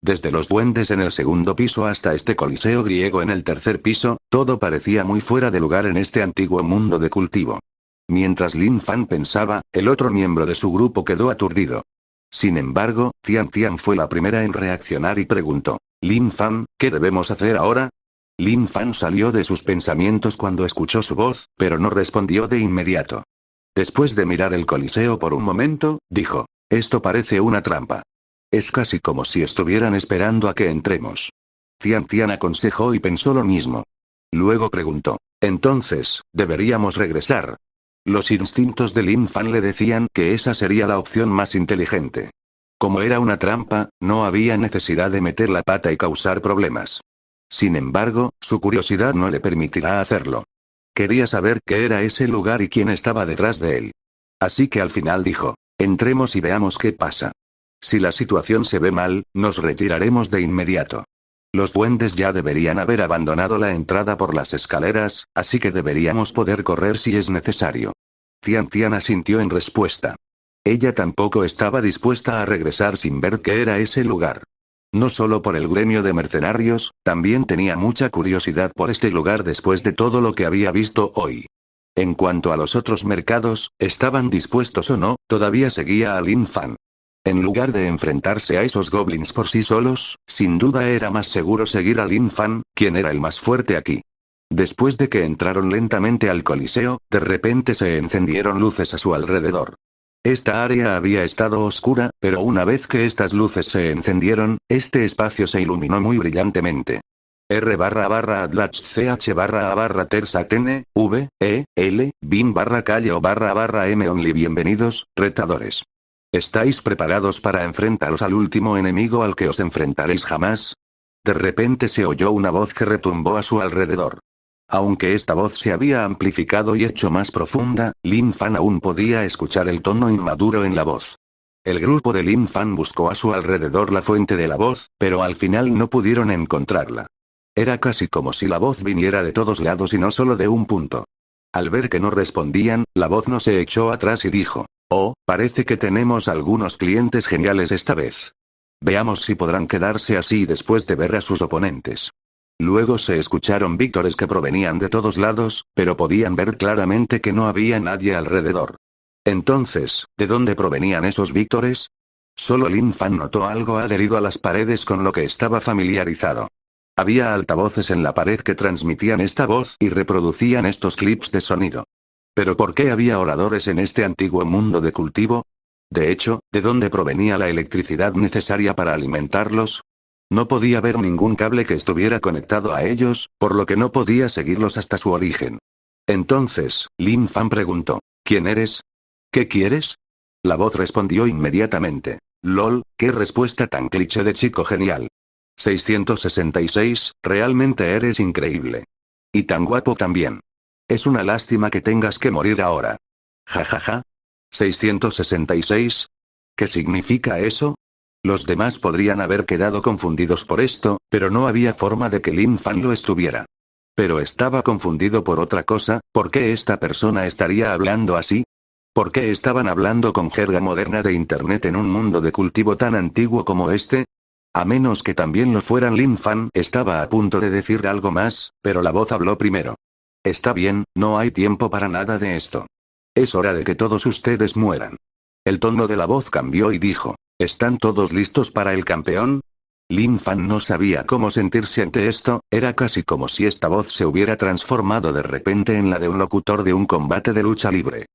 Desde los duendes en el segundo piso hasta este coliseo griego en el tercer piso, todo parecía muy fuera de lugar en este antiguo mundo de cultivo. Mientras Lin Fan pensaba, el otro miembro de su grupo quedó aturdido. Sin embargo, Tian Tian fue la primera en reaccionar y preguntó. Lin Fan, ¿qué debemos hacer ahora? Lin Fan salió de sus pensamientos cuando escuchó su voz, pero no respondió de inmediato. Después de mirar el coliseo por un momento, dijo. Esto parece una trampa. Es casi como si estuvieran esperando a que entremos. Tian Tian aconsejó y pensó lo mismo. Luego preguntó. Entonces, ¿deberíamos regresar? Los instintos de Lin Fan le decían que esa sería la opción más inteligente. Como era una trampa, no había necesidad de meter la pata y causar problemas. Sin embargo, su curiosidad no le permitirá hacerlo. Quería saber qué era ese lugar y quién estaba detrás de él. Así que al final dijo, entremos y veamos qué pasa. Si la situación se ve mal, nos retiraremos de inmediato. Los duendes ya deberían haber abandonado la entrada por las escaleras, así que deberíamos poder correr si es necesario. Tian Tian asintió en respuesta. Ella tampoco estaba dispuesta a regresar sin ver qué era ese lugar. No solo por el gremio de mercenarios, también tenía mucha curiosidad por este lugar después de todo lo que había visto hoy. En cuanto a los otros mercados, estaban dispuestos o no, todavía seguía a Lin Fan. En lugar de enfrentarse a esos goblins por sí solos, sin duda era más seguro seguir a Lin Fan, quien era el más fuerte aquí. Después de que entraron lentamente al coliseo, de repente se encendieron luces a su alrededor. Esta área había estado oscura, pero una vez que estas luces se encendieron, este espacio se iluminó muy brillantemente. R//ADLACH/CH/A/TERSATN, V, E, L, BIN calle o /M only. Bienvenidos, retadores. ¿Estáis preparados para enfrentaros al último enemigo al que os enfrentaréis jamás? De repente se oyó una voz que retumbó a su alrededor. Aunque esta voz se había amplificado y hecho más profunda, Lin Fan aún podía escuchar el tono inmaduro en la voz. El grupo de Lin Fan buscó a su alrededor la fuente de la voz, pero al final no pudieron encontrarla. Era casi como si la voz viniera de todos lados y no solo de un punto. Al ver que no respondían, la voz no se echó atrás y dijo, oh, parece que tenemos algunos clientes geniales esta vez. Veamos si podrán quedarse así después de ver a sus oponentes. Luego se escucharon víctores que provenían de todos lados, pero podían ver claramente que no había nadie alrededor. Entonces, ¿de dónde provenían esos víctores? Solo Lin Fan notó algo adherido a las paredes con lo que estaba familiarizado. Había altavoces en la pared que transmitían esta voz y reproducían estos clips de sonido. ¿Pero por qué había oradores en este antiguo mundo de cultivo? De hecho, ¿de dónde provenía la electricidad necesaria para alimentarlos? No podía ver ningún cable que estuviera conectado a ellos, por lo que no podía seguirlos hasta su origen. Entonces, Lin Fan preguntó, ¿quién eres? ¿Qué quieres? La voz respondió inmediatamente. LOL, qué respuesta tan cliché de chico genial. 666, realmente eres increíble. Y tan guapo también. Es una lástima que tengas que morir ahora. Jajaja. 666. ¿Qué significa eso? Los demás podrían haber quedado confundidos por esto, pero no había forma de que Lin Fan lo estuviera. Pero estaba confundido por otra cosa, ¿por qué esta persona estaría hablando así? ¿Por qué estaban hablando con jerga moderna de internet en un mundo de cultivo tan antiguo como este? A menos que también lo fueran. Lin Fan estaba a punto de decir algo más, pero la voz habló primero. Está bien, no hay tiempo para nada de esto. Es hora de que todos ustedes mueran. El tono de la voz cambió y dijo, ¿están todos listos para el campeón? Lin Fan no sabía cómo sentirse ante esto, era casi como si esta voz se hubiera transformado de repente en la de un locutor de un combate de lucha libre.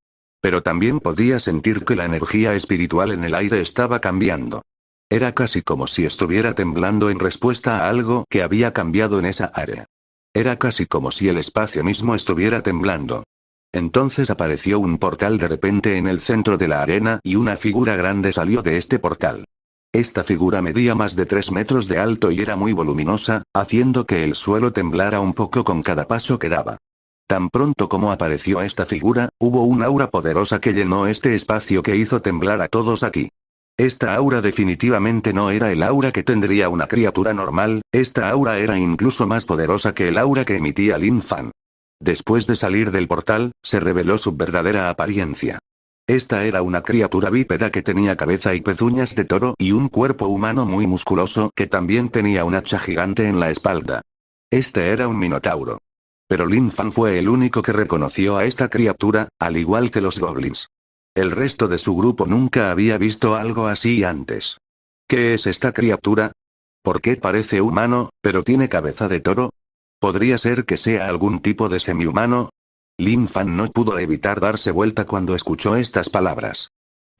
Pero también podía sentir que la energía espiritual en el aire estaba cambiando. Era casi como si estuviera temblando en respuesta a algo que había cambiado en esa área. Era casi como si el espacio mismo estuviera temblando. Entonces apareció un portal de repente en el centro de la arena y una figura grande salió de este portal. Esta figura medía más de 3 metros de alto y era muy voluminosa, haciendo que el suelo temblara un poco con cada paso que daba. Tan pronto como apareció esta figura, hubo un aura poderosa que llenó este espacio que hizo temblar a todos aquí. Esta aura definitivamente no era el aura que tendría una criatura normal, esta aura era incluso más poderosa que el aura que emitía Lin Fan. Después de salir del portal, se reveló su verdadera apariencia. Esta era una criatura bípeda que tenía cabeza y pezuñas de toro y un cuerpo humano muy musculoso que también tenía un hacha gigante en la espalda. Este era un minotauro. Pero Lin Fan fue el único que reconoció a esta criatura, al igual que los goblins. El resto de su grupo nunca había visto algo así antes. ¿Qué es esta criatura? ¿Por qué parece humano, pero tiene cabeza de toro? ¿Podría ser que sea algún tipo de semihumano? Lin Fan no pudo evitar darse vuelta cuando escuchó estas palabras.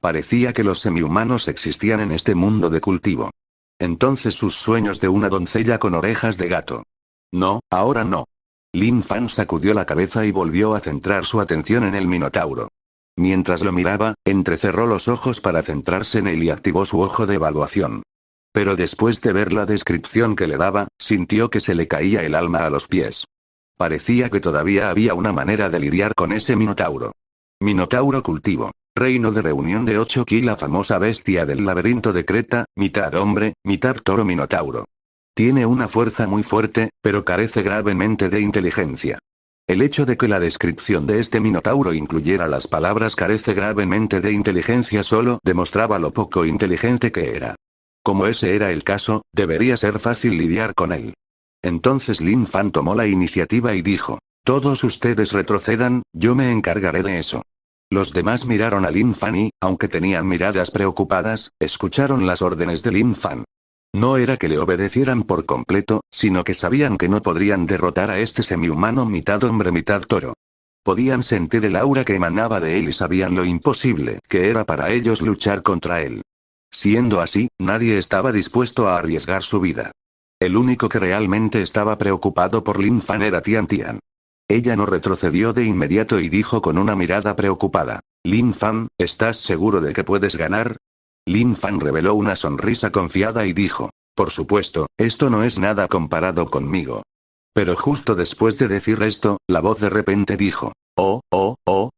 Parecía que los semihumanos existían en este mundo de cultivo. Entonces sus sueños de una doncella con orejas de gato. No, ahora no. Lin Fan sacudió la cabeza y volvió a centrar su atención en el minotauro. Mientras lo miraba, entrecerró los ojos para centrarse en él y activó su ojo de evaluación. Pero después de ver la descripción que le daba, sintió que se le caía el alma a los pies. Parecía que todavía había una manera de lidiar con ese minotauro. Minotauro cultivo. Reino de reunión de 8 Ki, la famosa bestia del laberinto de Creta, mitad hombre, mitad toro minotauro. Tiene una fuerza muy fuerte, pero carece gravemente de inteligencia. El hecho de que la descripción de este minotauro incluyera las palabras carece gravemente de inteligencia solo demostraba lo poco inteligente que era. Como ese era el caso, debería ser fácil lidiar con él. Entonces Lin Fan tomó la iniciativa y dijo, todos ustedes retrocedan, yo me encargaré de eso. Los demás miraron a Lin Fan y, aunque tenían miradas preocupadas, escucharon las órdenes de Lin Fan. No era que le obedecieran por completo, sino que sabían que no podrían derrotar a este semihumano mitad hombre mitad toro. Podían sentir el aura que emanaba de él y sabían lo imposible que era para ellos luchar contra él. Siendo así, nadie estaba dispuesto a arriesgar su vida. El único que realmente estaba preocupado por Lin Fan era Tian Tian. Ella no retrocedió de inmediato y dijo con una mirada preocupada, Lin Fan, ¿estás seguro de que puedes ganar? Lin Fan reveló una sonrisa confiada y dijo, por supuesto, esto no es nada comparado conmigo. Pero justo después de decir esto, la voz de repente dijo,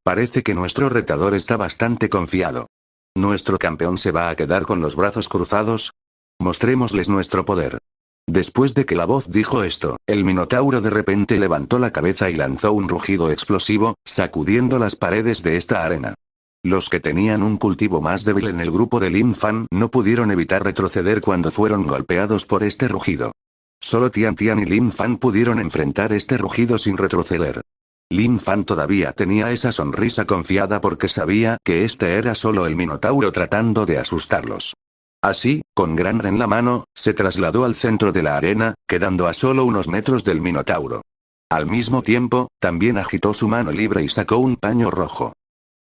parece que nuestro retador está bastante confiado. ¿Nuestro campeón se va a quedar con los brazos cruzados? Mostrémosles nuestro poder. Después de que la voz dijo esto, el minotauro de repente levantó la cabeza y lanzó un rugido explosivo, sacudiendo las paredes de esta arena. Los que tenían un cultivo más débil en el grupo de Lin Fan no pudieron evitar retroceder cuando fueron golpeados por este rugido. Solo Tian Tian y Lin Fan pudieron enfrentar este rugido sin retroceder. Lin Fan todavía tenía esa sonrisa confiada porque sabía que este era solo el minotauro tratando de asustarlos. Así, con Gran en la mano, se trasladó al centro de la arena, quedando a solo unos metros del minotauro. Al mismo tiempo, también agitó su mano libre y sacó un paño rojo.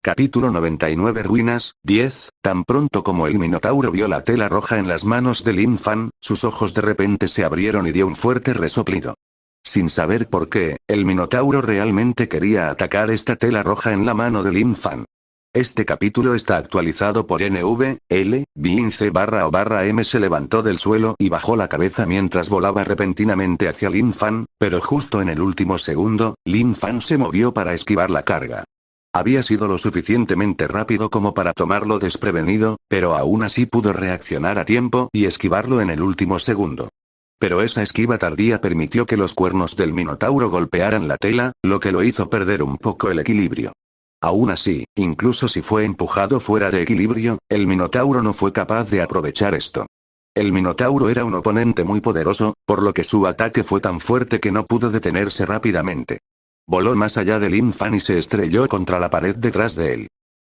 Capítulo 99 Ruinas, 10. Tan pronto como el minotauro vio la tela roja en las manos de Lin Fan, sus ojos de repente se abrieron y dio un fuerte resoplido. Sin saber por qué, el minotauro realmente quería atacar esta tela roja en la mano de Lin Fan. Este capítulo está actualizado por NVL, Bin C/O/M se levantó del suelo y bajó la cabeza mientras volaba repentinamente hacia Lin Fan, pero justo en el último segundo, Lin Fan se movió para esquivar la carga. Había sido lo suficientemente rápido como para tomarlo desprevenido, pero aún así pudo reaccionar a tiempo y esquivarlo en el último segundo. Pero esa esquiva tardía permitió que los cuernos del minotauro golpearan la tela, lo que lo hizo perder un poco el equilibrio. Aún así, incluso si fue empujado fuera de equilibrio, el minotauro no fue capaz de aprovechar esto. El minotauro era un oponente muy poderoso, por lo que su ataque fue tan fuerte que no pudo detenerse rápidamente. Voló más allá de Lin Fan y se estrelló contra la pared detrás de él.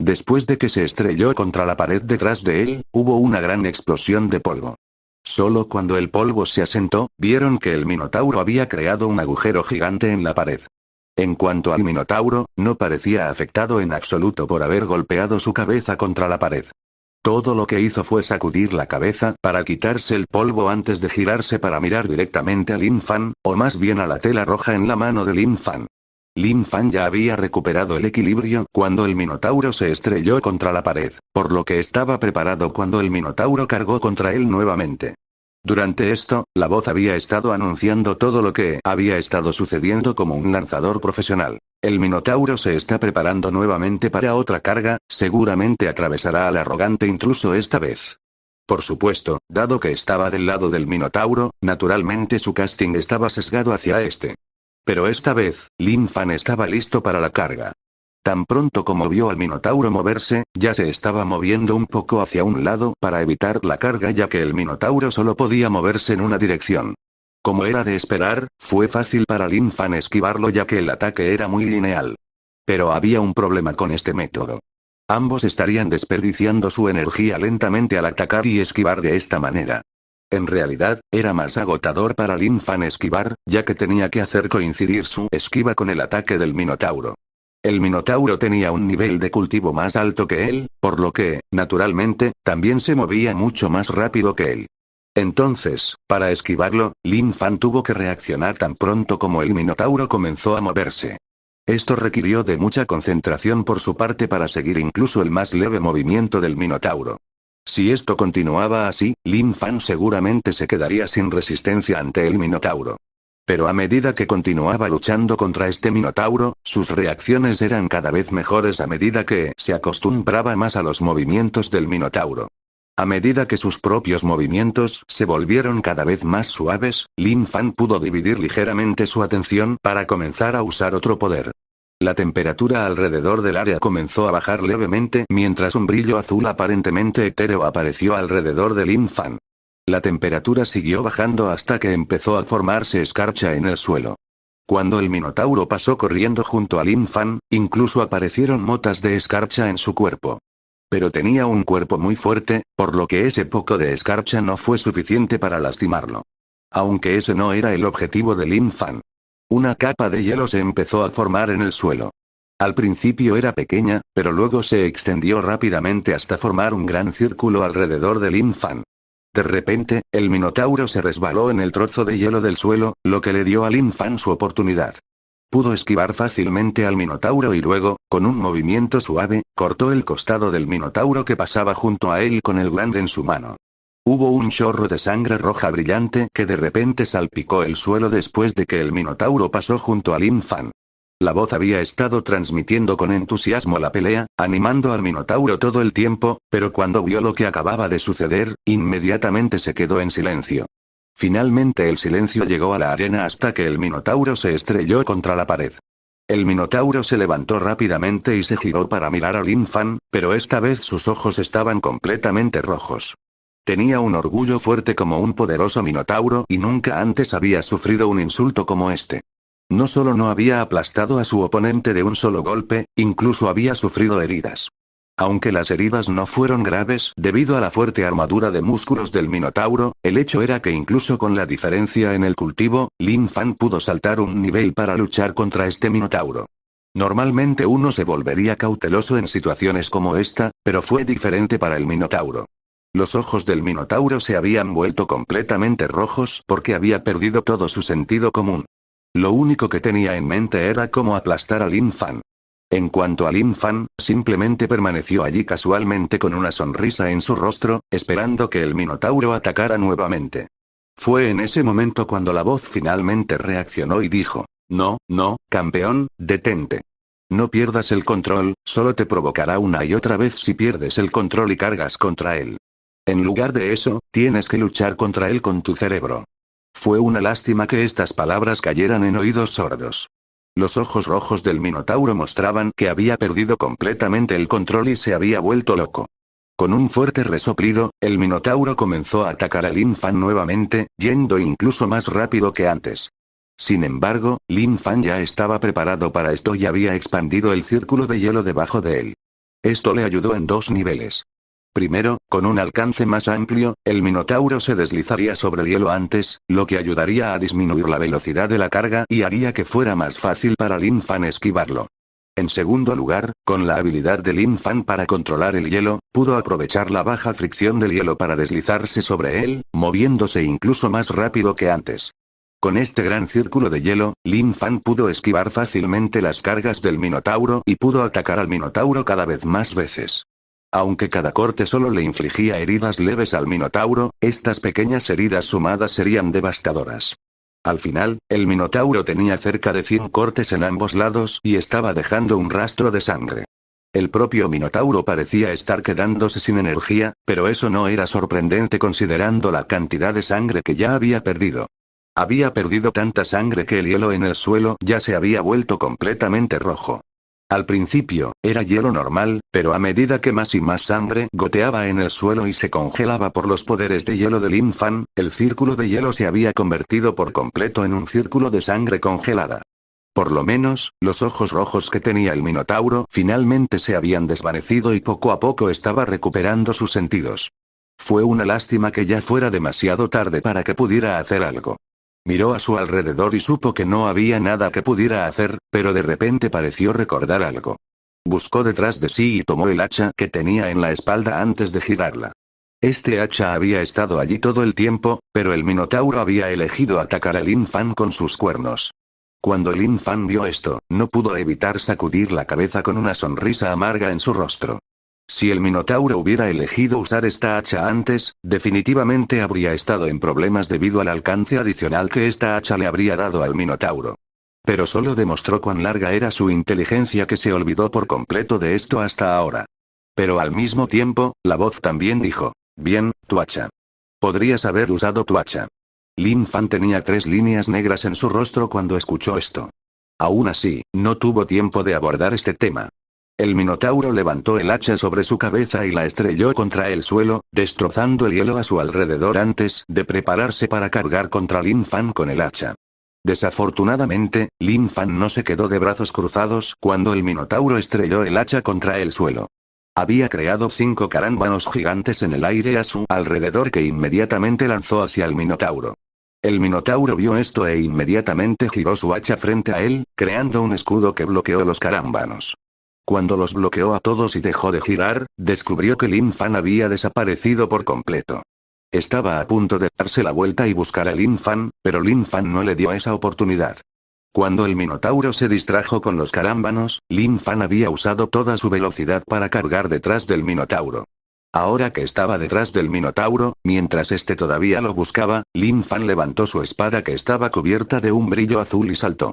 Después de que se estrelló contra la pared detrás de él, hubo una gran explosión de polvo. Solo cuando el polvo se asentó, vieron que el minotauro había creado un agujero gigante en la pared. En cuanto al minotauro, no parecía afectado en absoluto por haber golpeado su cabeza contra la pared. Todo lo que hizo fue sacudir la cabeza para quitarse el polvo antes de girarse para mirar directamente a Lin Fan, o más bien a la tela roja en la mano de Lin Fan. Lin Fan ya había recuperado el equilibrio cuando el minotauro se estrelló contra la pared, por lo que estaba preparado cuando el minotauro cargó contra él nuevamente. Durante esto, la voz había estado anunciando todo lo que había estado sucediendo como un lanzador profesional. El minotauro se está preparando nuevamente para otra carga, seguramente atravesará al arrogante intruso esta vez. Por supuesto, dado que estaba del lado del minotauro, naturalmente su casting estaba sesgado hacia este. Pero esta vez, Lin Fan estaba listo para la carga. Tan pronto como vio al minotauro moverse, ya se estaba moviendo un poco hacia un lado para evitar la carga ya que el minotauro solo podía moverse en una dirección. Como era de esperar, fue fácil para Lin Fan esquivarlo ya que el ataque era muy lineal. Pero había un problema con este método. Ambos estarían desperdiciando su energía lentamente al atacar y esquivar de esta manera. En realidad, era más agotador para Lin Fan esquivar, ya que tenía que hacer coincidir su esquiva con el ataque del Minotauro. El Minotauro tenía un nivel de cultivo más alto que él, por lo que, naturalmente, también se movía mucho más rápido que él. Entonces, para esquivarlo, Lin Fan tuvo que reaccionar tan pronto como el Minotauro comenzó a moverse. Esto requirió de mucha concentración por su parte para seguir incluso el más leve movimiento del Minotauro. Si esto continuaba así, Lin Fan seguramente se quedaría sin resistencia ante el Minotauro. Pero a medida que continuaba luchando contra este Minotauro, sus reacciones eran cada vez mejores a medida que se acostumbraba más a los movimientos del Minotauro. A medida que sus propios movimientos se volvieron cada vez más suaves, Lin Fan pudo dividir ligeramente su atención para comenzar a usar otro poder. La temperatura alrededor del área comenzó a bajar levemente mientras un brillo azul aparentemente etéreo apareció alrededor de Lin Fan. La temperatura siguió bajando hasta que empezó a formarse escarcha en el suelo. Cuando el Minotauro pasó corriendo junto a Lin Fan, incluso aparecieron motas de escarcha en su cuerpo. Pero tenía un cuerpo muy fuerte, por lo que ese poco de escarcha no fue suficiente para lastimarlo. Aunque ese no era el objetivo de Lin Fan. Una capa de hielo se empezó a formar en el suelo. Al principio era pequeña, pero luego se extendió rápidamente hasta formar un gran círculo alrededor de Lin Fan. De repente, el Minotauro se resbaló en el trozo de hielo del suelo, lo que le dio a Lin Fan su oportunidad. Pudo esquivar fácilmente al Minotauro y luego, con un movimiento suave, cortó el costado del Minotauro que pasaba junto a él con el glande en su mano. Hubo un chorro de sangre roja brillante que de repente salpicó el suelo después de que el Minotauro pasó junto a Lin Fan. La voz había estado transmitiendo con entusiasmo la pelea, animando al Minotauro todo el tiempo, pero cuando vio lo que acababa de suceder, inmediatamente se quedó en silencio. Finalmente el silencio llegó a la arena hasta que el Minotauro se estrelló contra la pared. El Minotauro se levantó rápidamente y se giró para mirar a Lin Fan, pero esta vez sus ojos estaban completamente rojos. Tenía un orgullo fuerte como un poderoso Minotauro y nunca antes había sufrido un insulto como este. No solo no había aplastado a su oponente de un solo golpe, incluso había sufrido heridas. Aunque las heridas no fueron graves debido a la fuerte armadura de músculos del Minotauro, el hecho era que incluso con la diferencia en el cultivo, Lin Fan pudo saltar un nivel para luchar contra este Minotauro. Normalmente uno se volvería cauteloso en situaciones como esta, pero fue diferente para el Minotauro. Los ojos del Minotauro se habían vuelto completamente rojos porque había perdido todo su sentido común. Lo único que tenía en mente era cómo aplastar a Lin Fan. En cuanto a Lin Fan, simplemente permaneció allí casualmente con una sonrisa en su rostro, esperando que el Minotauro atacara nuevamente. Fue en ese momento cuando la voz finalmente reaccionó y dijo: "No, no, campeón, detente. No pierdas el control, solo te provocará una y otra vez si pierdes el control y cargas contra él. En lugar de eso, tienes que luchar contra él con tu cerebro". Fue una lástima que estas palabras cayeran en oídos sordos. Los ojos rojos del Minotauro mostraban que había perdido completamente el control y se había vuelto loco. Con un fuerte resoplido, el Minotauro comenzó a atacar a Lin Fan nuevamente, yendo incluso más rápido que antes. Sin embargo, Lin Fan ya estaba preparado para esto y había expandido el círculo de hielo debajo de él. Esto le ayudó en dos niveles. Primero, con un alcance más amplio, el Minotauro se deslizaría sobre el hielo antes, lo que ayudaría a disminuir la velocidad de la carga y haría que fuera más fácil para Lin Fan esquivarlo. En segundo lugar, con la habilidad de Lin Fan para controlar el hielo, pudo aprovechar la baja fricción del hielo para deslizarse sobre él, moviéndose incluso más rápido que antes. Con este gran círculo de hielo, Lin Fan pudo esquivar fácilmente las cargas del Minotauro y pudo atacar al Minotauro cada vez más veces. Aunque cada corte solo le infligía heridas leves al Minotauro, estas pequeñas heridas sumadas serían devastadoras. Al final, el Minotauro tenía cerca de 100 cortes en ambos lados y estaba dejando un rastro de sangre. El propio Minotauro parecía estar quedándose sin energía, pero eso no era sorprendente considerando la cantidad de sangre que ya había perdido. Había perdido tanta sangre que el hielo en el suelo ya se había vuelto completamente rojo. Al principio, era hielo normal, pero a medida que más y más sangre goteaba en el suelo y se congelaba por los poderes de hielo de Lin Fan, el círculo de hielo se había convertido por completo en un círculo de sangre congelada. Por lo menos, los ojos rojos que tenía el Minotauro finalmente se habían desvanecido y poco a poco estaba recuperando sus sentidos. Fue una lástima que ya fuera demasiado tarde para que pudiera hacer algo. Miró a su alrededor y supo que no había nada que pudiera hacer, pero de repente pareció recordar algo. Buscó detrás de sí y tomó el hacha que tenía en la espalda antes de girarla. Este hacha había estado allí todo el tiempo, pero el Minotauro había elegido atacar a Lin Fan con sus cuernos. Cuando Lin Fan vio esto, no pudo evitar sacudir la cabeza con una sonrisa amarga en su rostro. Si el Minotauro hubiera elegido usar esta hacha antes, definitivamente habría estado en problemas debido al alcance adicional que esta hacha le habría dado al Minotauro. Pero solo demostró cuán larga era su inteligencia que se olvidó por completo de esto hasta ahora. Pero al mismo tiempo, la voz también dijo, bien, tu hacha. Podrías haber usado tu hacha. Lin Fan tenía 3 líneas negras en su rostro cuando escuchó esto. Aún así, no tuvo tiempo de abordar este tema. El Minotauro levantó el hacha sobre su cabeza y la estrelló contra el suelo, destrozando el hielo a su alrededor antes de prepararse para cargar contra Lin Fan con el hacha. Desafortunadamente, Lin Fan no se quedó de brazos cruzados cuando el Minotauro estrelló el hacha contra el suelo. Había creado 5 carámbanos gigantes en el aire a su alrededor que inmediatamente lanzó hacia el Minotauro. El Minotauro vio esto e inmediatamente giró su hacha frente a él, creando un escudo que bloqueó los carámbanos. Cuando los bloqueó a todos y dejó de girar, descubrió que Lin Fan había desaparecido por completo. Estaba a punto de darse la vuelta y buscar a Lin Fan, pero Lin Fan no le dio esa oportunidad. Cuando el Minotauro se distrajo con los carámbanos, Lin Fan había usado toda su velocidad para cargar detrás del Minotauro. Ahora que estaba detrás del Minotauro, mientras este todavía lo buscaba, Lin Fan levantó su espada que estaba cubierta de un brillo azul y saltó.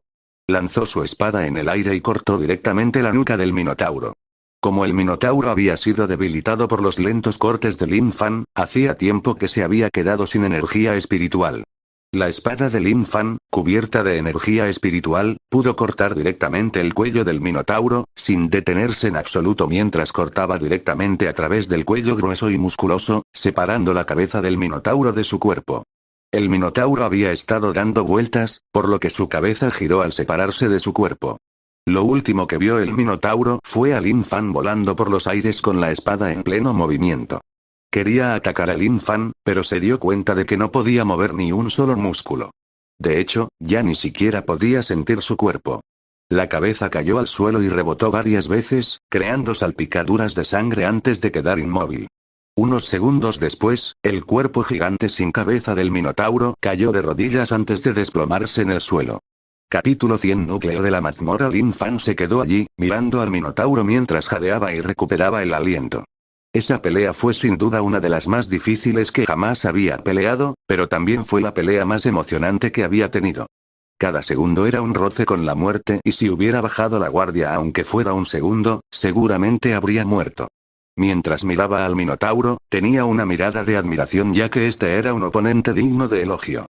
Lanzó su espada en el aire y cortó directamente la nuca del Minotauro. Como el Minotauro había sido debilitado por los lentos cortes de Lin Fan, hacía tiempo que se había quedado sin energía espiritual. La espada de Lin Fan, cubierta de energía espiritual, pudo cortar directamente el cuello del Minotauro, sin detenerse en absoluto mientras cortaba directamente a través del cuello grueso y musculoso, separando la cabeza del Minotauro de su cuerpo. El Minotauro había estado dando vueltas, por lo que su cabeza giró al separarse de su cuerpo. Lo último que vio el Minotauro fue a Lin Fan volando por los aires con la espada en pleno movimiento. Quería atacar a Lin Fan, pero se dio cuenta de que no podía mover ni un solo músculo. De hecho, ya ni siquiera podía sentir su cuerpo. La cabeza cayó al suelo y rebotó varias veces, creando salpicaduras de sangre antes de quedar inmóvil. Unos segundos después, el cuerpo gigante sin cabeza del Minotauro cayó de rodillas antes de desplomarse en el suelo. Capítulo 100 Núcleo de la mazmorra. Lin Fan se quedó allí, mirando al Minotauro mientras jadeaba y recuperaba el aliento. Esa pelea fue sin duda una de las más difíciles que jamás había peleado, pero también fue la pelea más emocionante que había tenido. Cada segundo era un roce con la muerte y si hubiera bajado la guardia aunque fuera un segundo, seguramente habría muerto. Mientras miraba al Minotauro, tenía una mirada de admiración ya que este era un oponente digno de elogio.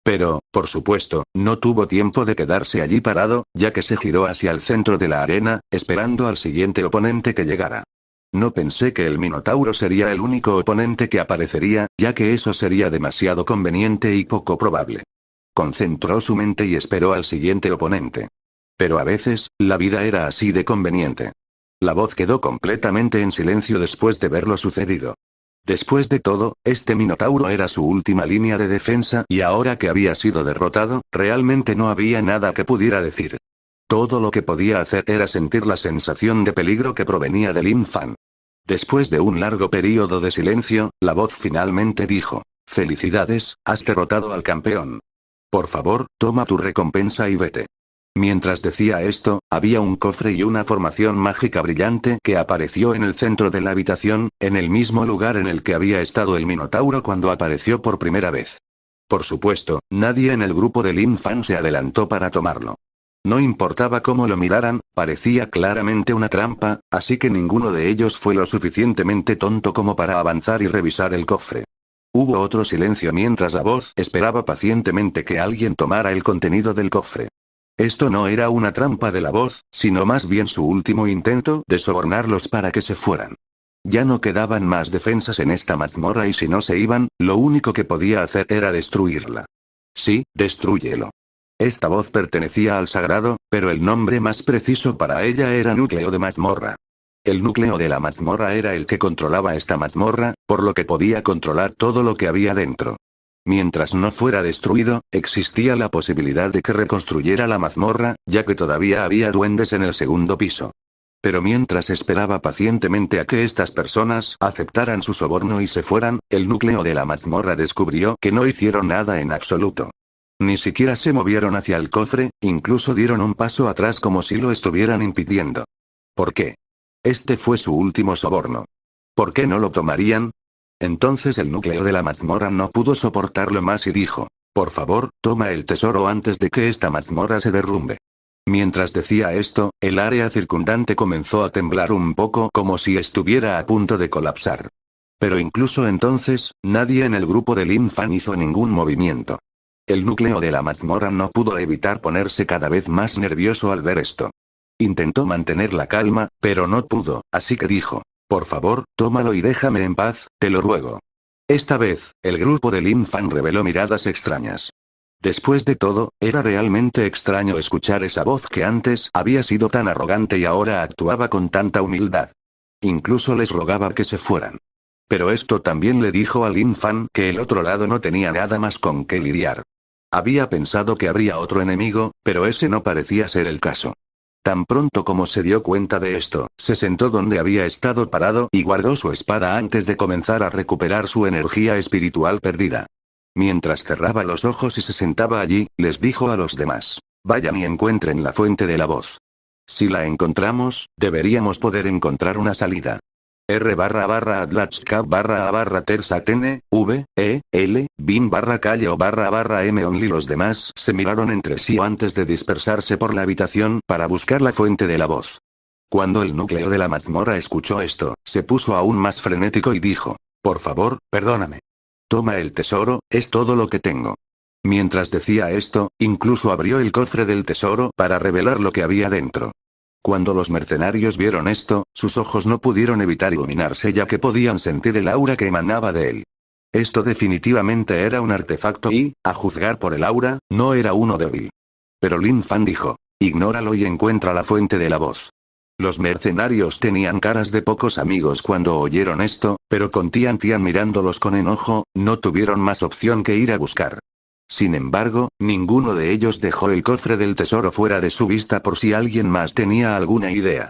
Pero, por supuesto, no tuvo tiempo de quedarse allí parado, ya que se giró hacia el centro de la arena, esperando al siguiente oponente que llegara. No pensé que el Minotauro sería el único oponente que aparecería, ya que eso sería demasiado conveniente y poco probable. Concentró su mente y esperó al siguiente oponente. Pero a veces, la vida era así de conveniente. La voz quedó completamente en silencio después de ver lo sucedido. Después de todo, este Minotauro era su última línea de defensa y ahora que había sido derrotado, realmente no había nada que pudiera decir. Todo lo que podía hacer era sentir la sensación de peligro que provenía de Lin Fan. Después de un largo período de silencio, la voz finalmente dijo, «Felicidades, has derrotado al campeón. Por favor, toma tu recompensa y vete». Mientras decía esto, había un cofre y una formación mágica brillante que apareció en el centro de la habitación, en el mismo lugar en el que había estado el Minotauro cuando apareció por primera vez. Por supuesto, nadie en el grupo de Lin Fan se adelantó para tomarlo. No importaba cómo lo miraran, parecía claramente una trampa, así que ninguno de ellos fue lo suficientemente tonto como para avanzar y revisar el cofre. Hubo otro silencio mientras la voz esperaba pacientemente que alguien tomara el contenido del cofre. Esto no era una trampa de la voz, sino más bien su último intento de sobornarlos para que se fueran. Ya no quedaban más defensas en esta mazmorra y si no se iban, lo único que podía hacer era destruirla. Sí, destrúyelo. Esta voz pertenecía al sagrado, pero el nombre más preciso para ella era núcleo de mazmorra. El núcleo de la mazmorra era el que controlaba esta mazmorra, por lo que podía controlar todo lo que había dentro. Mientras no fuera destruido, existía la posibilidad de que reconstruyera la mazmorra, ya que todavía había duendes en el segundo piso. Pero mientras esperaba pacientemente a que estas personas aceptaran su soborno y se fueran, el núcleo de la mazmorra descubrió que no hicieron nada en absoluto. Ni siquiera se movieron hacia el cofre, incluso dieron un paso atrás como si lo estuvieran impidiendo. ¿Por qué? Este fue su último soborno. ¿Por qué no lo tomarían? Entonces el núcleo de la mazmorra no pudo soportarlo más y dijo: por favor, toma el tesoro antes de que esta mazmorra se derrumbe. Mientras decía esto, el área circundante comenzó a temblar un poco como si estuviera a punto de colapsar. Pero incluso entonces, nadie en el grupo de Lin Fan hizo ningún movimiento. El núcleo de la mazmorra no pudo evitar ponerse cada vez más nervioso al ver esto. Intentó mantener la calma, pero no pudo, así que dijo: por favor, tómalo y déjame en paz, te lo ruego. Esta vez, el grupo de Lin Fan reveló miradas extrañas. Después de todo, era realmente extraño escuchar esa voz que antes había sido tan arrogante y ahora actuaba con tanta humildad. Incluso les rogaba que se fueran. Pero esto también le dijo a Lin Fan que el otro lado no tenía nada más con qué lidiar. Había pensado que habría otro enemigo, pero ese no parecía ser el caso. Tan pronto como se dio cuenta de esto, se sentó donde había estado parado y guardó su espada antes de comenzar a recuperar su energía espiritual perdida. Mientras cerraba los ojos y se sentaba allí, les dijo a los demás: vayan y encuentren la fuente de la voz. Si la encontramos, deberíamos poder encontrar una salida. R//Adlatchka/A/Tersatene, V, E, L, Bin /calle o /M only. Los demás se miraron entre sí antes de dispersarse por la habitación para buscar la fuente de la voz. Cuando el núcleo de la mazmorra escuchó esto, se puso aún más frenético y dijo: por favor, perdóname. Toma el tesoro, es todo lo que tengo. Mientras decía esto, incluso abrió el cofre del tesoro para revelar lo que había dentro. Cuando los mercenarios vieron esto, sus ojos no pudieron evitar iluminarse ya que podían sentir el aura que emanaba de él. Esto definitivamente era un artefacto y, a juzgar por el aura, no era uno débil. Pero Lin Fan dijo: ignóralo y encuentra la fuente de la voz. Los mercenarios tenían caras de pocos amigos cuando oyeron esto, pero con Tian Tian mirándolos con enojo, no tuvieron más opción que ir a buscar. Sin embargo, ninguno de ellos dejó el cofre del tesoro fuera de su vista por si alguien más tenía alguna idea.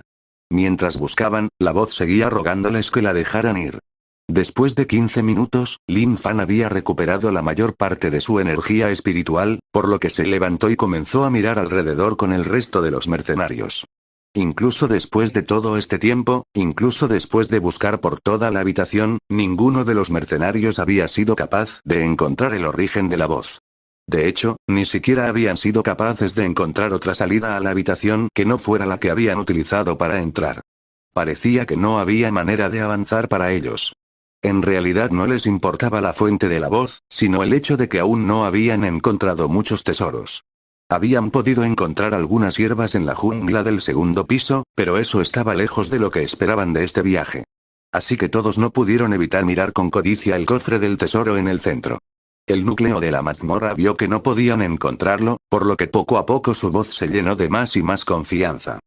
Mientras buscaban, la voz seguía rogándoles que la dejaran ir. Después de 15 minutos, Lin Fan había recuperado la mayor parte de su energía espiritual, por lo que se levantó y comenzó a mirar alrededor con el resto de los mercenarios. Incluso después de todo este tiempo, incluso después de buscar por toda la habitación, ninguno de los mercenarios había sido capaz de encontrar el origen de la voz. De hecho, ni siquiera habían sido capaces de encontrar otra salida a la habitación que no fuera la que habían utilizado para entrar. Parecía que no había manera de avanzar para ellos. En realidad no les importaba la fuente de la voz, sino el hecho de que aún no habían encontrado muchos tesoros. Habían podido encontrar algunas hierbas en la jungla del segundo piso, pero eso estaba lejos de lo que esperaban de este viaje. Así que todos no pudieron evitar mirar con codicia el cofre del tesoro en el centro. El núcleo de la mazmorra vio que no podían encontrarlo, por lo que poco a poco su voz se llenó de más y más confianza.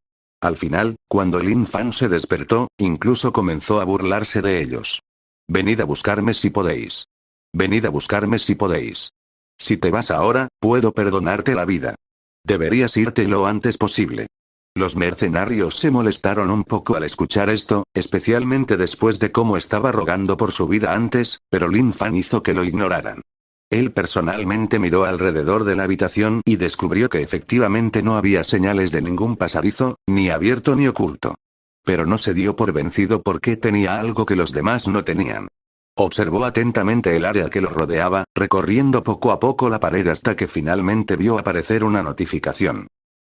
Al final, cuando Lin Fan se despertó, incluso comenzó a burlarse de ellos. Venid a buscarme si podéis. Venid a buscarme si podéis. Si te vas ahora, puedo perdonarte la vida. Deberías irte lo antes posible. Los mercenarios se molestaron un poco al escuchar esto, especialmente después de cómo estaba rogando por su vida antes, pero Lin Fan hizo que lo ignoraran. Él personalmente miró alrededor de la habitación y descubrió que efectivamente no había señales de ningún pasadizo, ni abierto ni oculto. Pero no se dio por vencido porque tenía algo que los demás no tenían. Observó atentamente el área que lo rodeaba, recorriendo poco a poco la pared hasta que finalmente vio aparecer una notificación.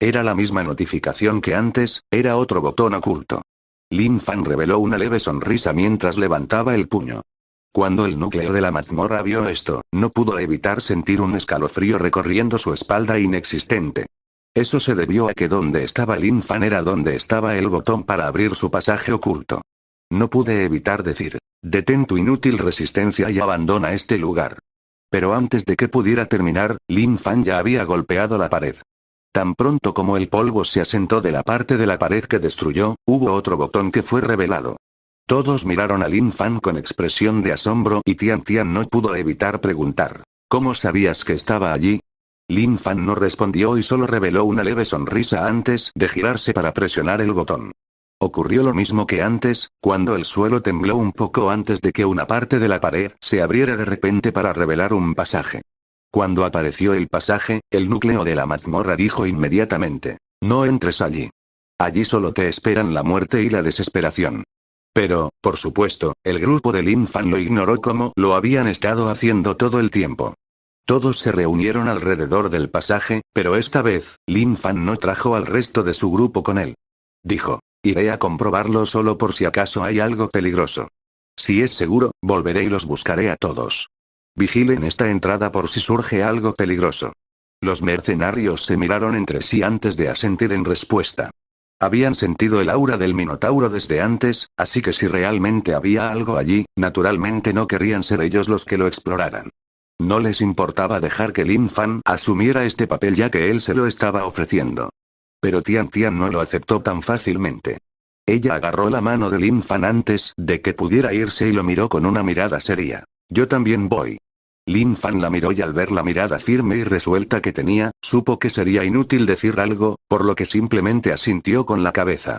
Era la misma notificación que antes, era otro botón oculto. Lin Fan reveló una leve sonrisa mientras levantaba el puño. Cuando el núcleo de la mazmorra vio esto, no pudo evitar sentir un escalofrío recorriendo su espalda inexistente. Eso se debió a que donde estaba Lin Fan era donde estaba el botón para abrir su pasaje oculto. No pude evitar decir: detén tu inútil resistencia y abandona este lugar. Pero antes de que pudiera terminar, Lin Fan ya había golpeado la pared. Tan pronto como el polvo se asentó de la parte de la pared que destruyó, hubo otro botón que fue revelado. Todos miraron a Lin Fan con expresión de asombro y Tian Tian no pudo evitar preguntar: ¿cómo sabías que estaba allí? Lin Fan no respondió y solo reveló una leve sonrisa antes de girarse para presionar el botón. Ocurrió lo mismo que antes, cuando el suelo tembló un poco antes de que una parte de la pared se abriera de repente para revelar un pasaje. Cuando apareció el pasaje, el núcleo de la mazmorra dijo inmediatamente: no entres allí. Allí solo te esperan la muerte y la desesperación. Pero, por supuesto, el grupo de Lin Fan lo ignoró como lo habían estado haciendo todo el tiempo. Todos se reunieron alrededor del pasaje, pero esta vez, Lin Fan no trajo al resto de su grupo con él. Dijo: iré a comprobarlo solo por si acaso hay algo peligroso. Si es seguro, volveré y los buscaré a todos. Vigilen esta entrada por si surge algo peligroso. Los mercenarios se miraron entre sí antes de asentir en respuesta. Habían sentido el aura del Minotauro desde antes, así que si realmente había algo allí, naturalmente no querrían ser ellos los que lo exploraran. No les importaba dejar que Lin Fan asumiera este papel ya que él se lo estaba ofreciendo. Pero Tian Tian no lo aceptó tan fácilmente. Ella agarró la mano de Lin Fan antes de que pudiera irse y lo miró con una mirada seria. Yo también voy. Lin Fan la miró y al ver la mirada firme y resuelta que tenía, supo que sería inútil decir algo, por lo que simplemente asintió con la cabeza.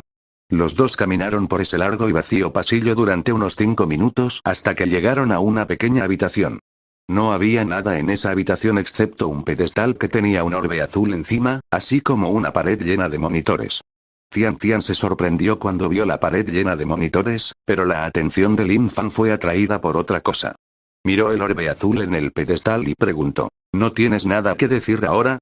Los dos caminaron por ese largo y vacío pasillo durante unos 5 minutos hasta que llegaron a una pequeña habitación. No había nada en esa habitación excepto un pedestal que tenía un orbe azul encima, así como una pared llena de monitores. Tian Tian se sorprendió cuando vio la pared llena de monitores, pero la atención de Lin Fan fue atraída por otra cosa. Miró el orbe azul en el pedestal y preguntó: ¿no tienes nada que decir ahora?